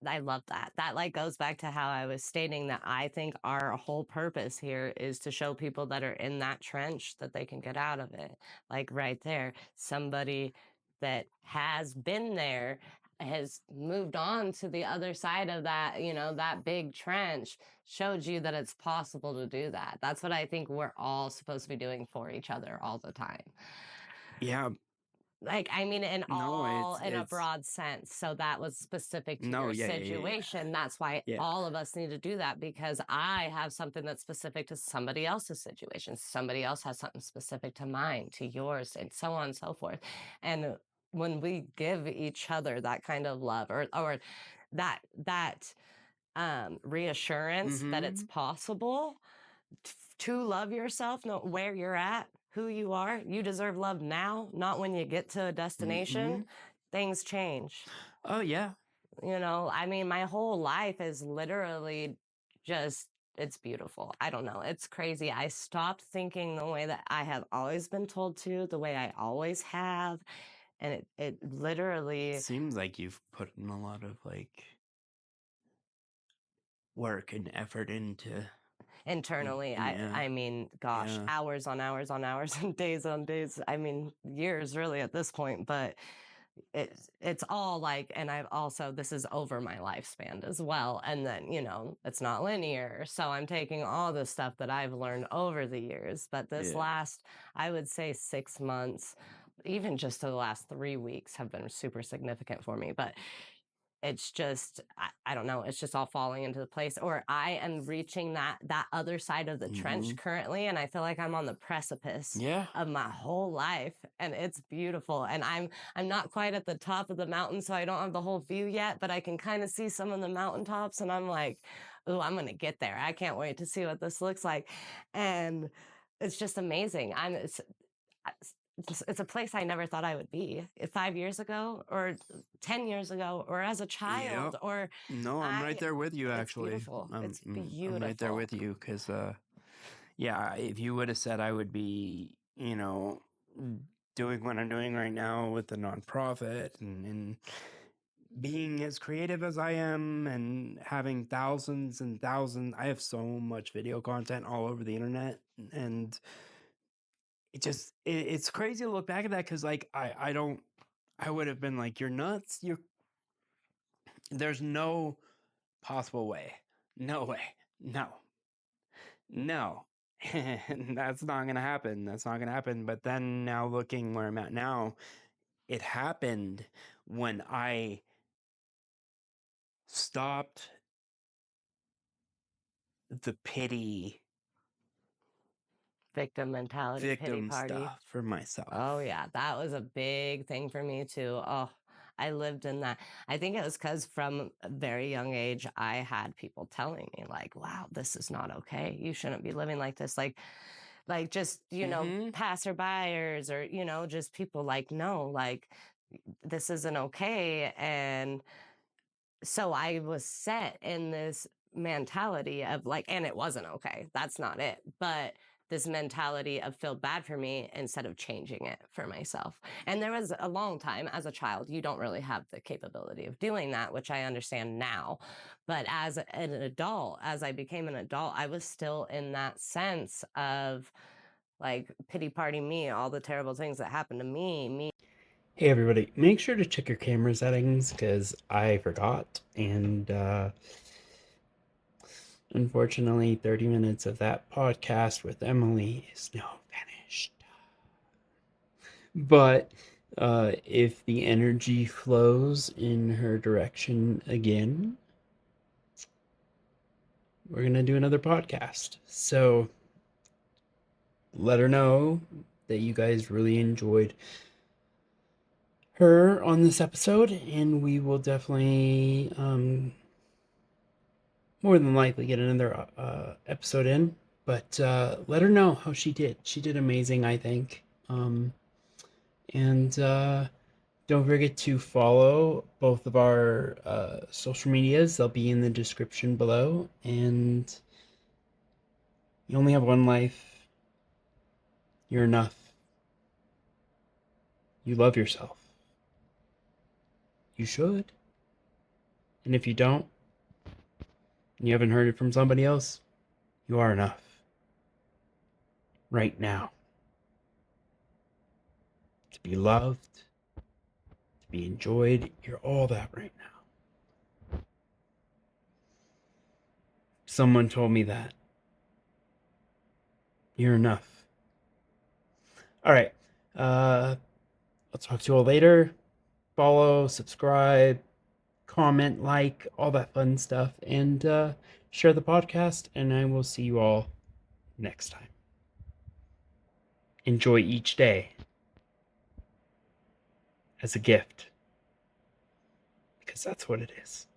I love that. That like goes back to how I was stating that I think our whole purpose here is to show people that are in that trench that they can get out of it. Like right there, somebody that has been there has moved on to the other side of that, that big trench, showed you that it's possible to do that. That's what I think we're all supposed to be doing for each other all the time. Yeah, Like, I mean, no, in a broad sense. So that was specific to no, your yeah, yeah, situation. That's why yeah, all of us need to do that, because I have something that's specific to somebody else's situation. Somebody else has something specific to mine, to yours, and so on and so forth. And when we give each other that kind of love, or that yeah. reassurance that it's Mm-hmm. possible to love yourself, know where you're at, who you are, you deserve love now, not when you get to a Mm-hmm. destination. Things change. Oh yeah. I mean, my whole life is literally just, it's beautiful. I don't know. It's crazy. I stopped thinking the way that I have always been told to, the way I always have. And it literally Seems like you've put in a lot of like work and effort into. internally, Yeah. I mean, gosh, Yeah. hours on hours on hours and days on days. I mean, years really at this point, but it's all like, and I've also, this is over my lifespan as well, and then it's not linear, so I'm taking all the stuff that I've learned over the years, but this Yeah. last, I would say, 6 months, even just the last 3 weeks have been super significant for me. But it's just, I don't know, it's just all falling into the place, or I am reaching that other side of the Mm-hmm. trench currently, and I feel like I'm on the precipice Yeah. of my whole life, and it's beautiful. And I'm not quite at the top of the mountain, so I don't have the whole view yet, but I can kind of see some of the mountaintops, and I'm like, oh, I'm gonna get there. I can't wait to see what this looks like. And it's just amazing. It's a place I never thought I would be 5 years ago, or 10 years ago, or as a Yeah. child, or No, I'm right I, there with you. it's Actually, beautiful. It's I'm right there beautiful. with you because yeah, if you would have said I would be, doing what I'm doing right now with the nonprofit and being as creative as I am and having thousands and thousands, I have so much video content all over the internet, and it's crazy to look back at that because like I don't, I would have been like, you're nuts. There's no possible way. No way. No. No. That's not going to happen. That's not going to happen. But then now looking where I'm at now, it happened when I stopped the Victim mentality, pity victim party. stuff for myself. Oh yeah, that was a big thing for me too. Oh, I lived in that. I think it was because from a very young age, I had people telling me like, "Wow, this is not okay. You shouldn't be living like this." Like just Mm-hmm. passerbyers, or just people like, no, like this isn't okay. And so I was set in this mentality of like, and it wasn't okay. That's not it. But this mentality of feel bad for me instead of changing it for myself. And there was a long time as a child, you don't really have the capability of doing that, which I understand now. But as an adult, as I became an adult, I was still in that sense of like pity party me, all the terrible things that happened to me. Hey everybody, make sure to check your camera settings because I forgot, and unfortunately 30 minutes of that podcast with Emily is now finished. But if the energy flows in her direction again, we're going to do another podcast. So let her know that you guys really enjoyed her on this episode, and we will definitely, more than likely, get another episode in. But let her know how she did. She did amazing, I think. And don't forget to follow both of our social medias. They'll be in the description below. And you only have one life. You're enough. You love yourself. You should. And if you don't, and you haven't heard it from somebody else, you are enough. Right now. To be loved, to be enjoyed. You're all that right now. Someone told me that. You're enough. All right. I'll talk to you all later. Follow, subscribe, comment, like, all that fun stuff, and share the podcast. And I will see you all next time. Enjoy each day as a gift, because that's what it is.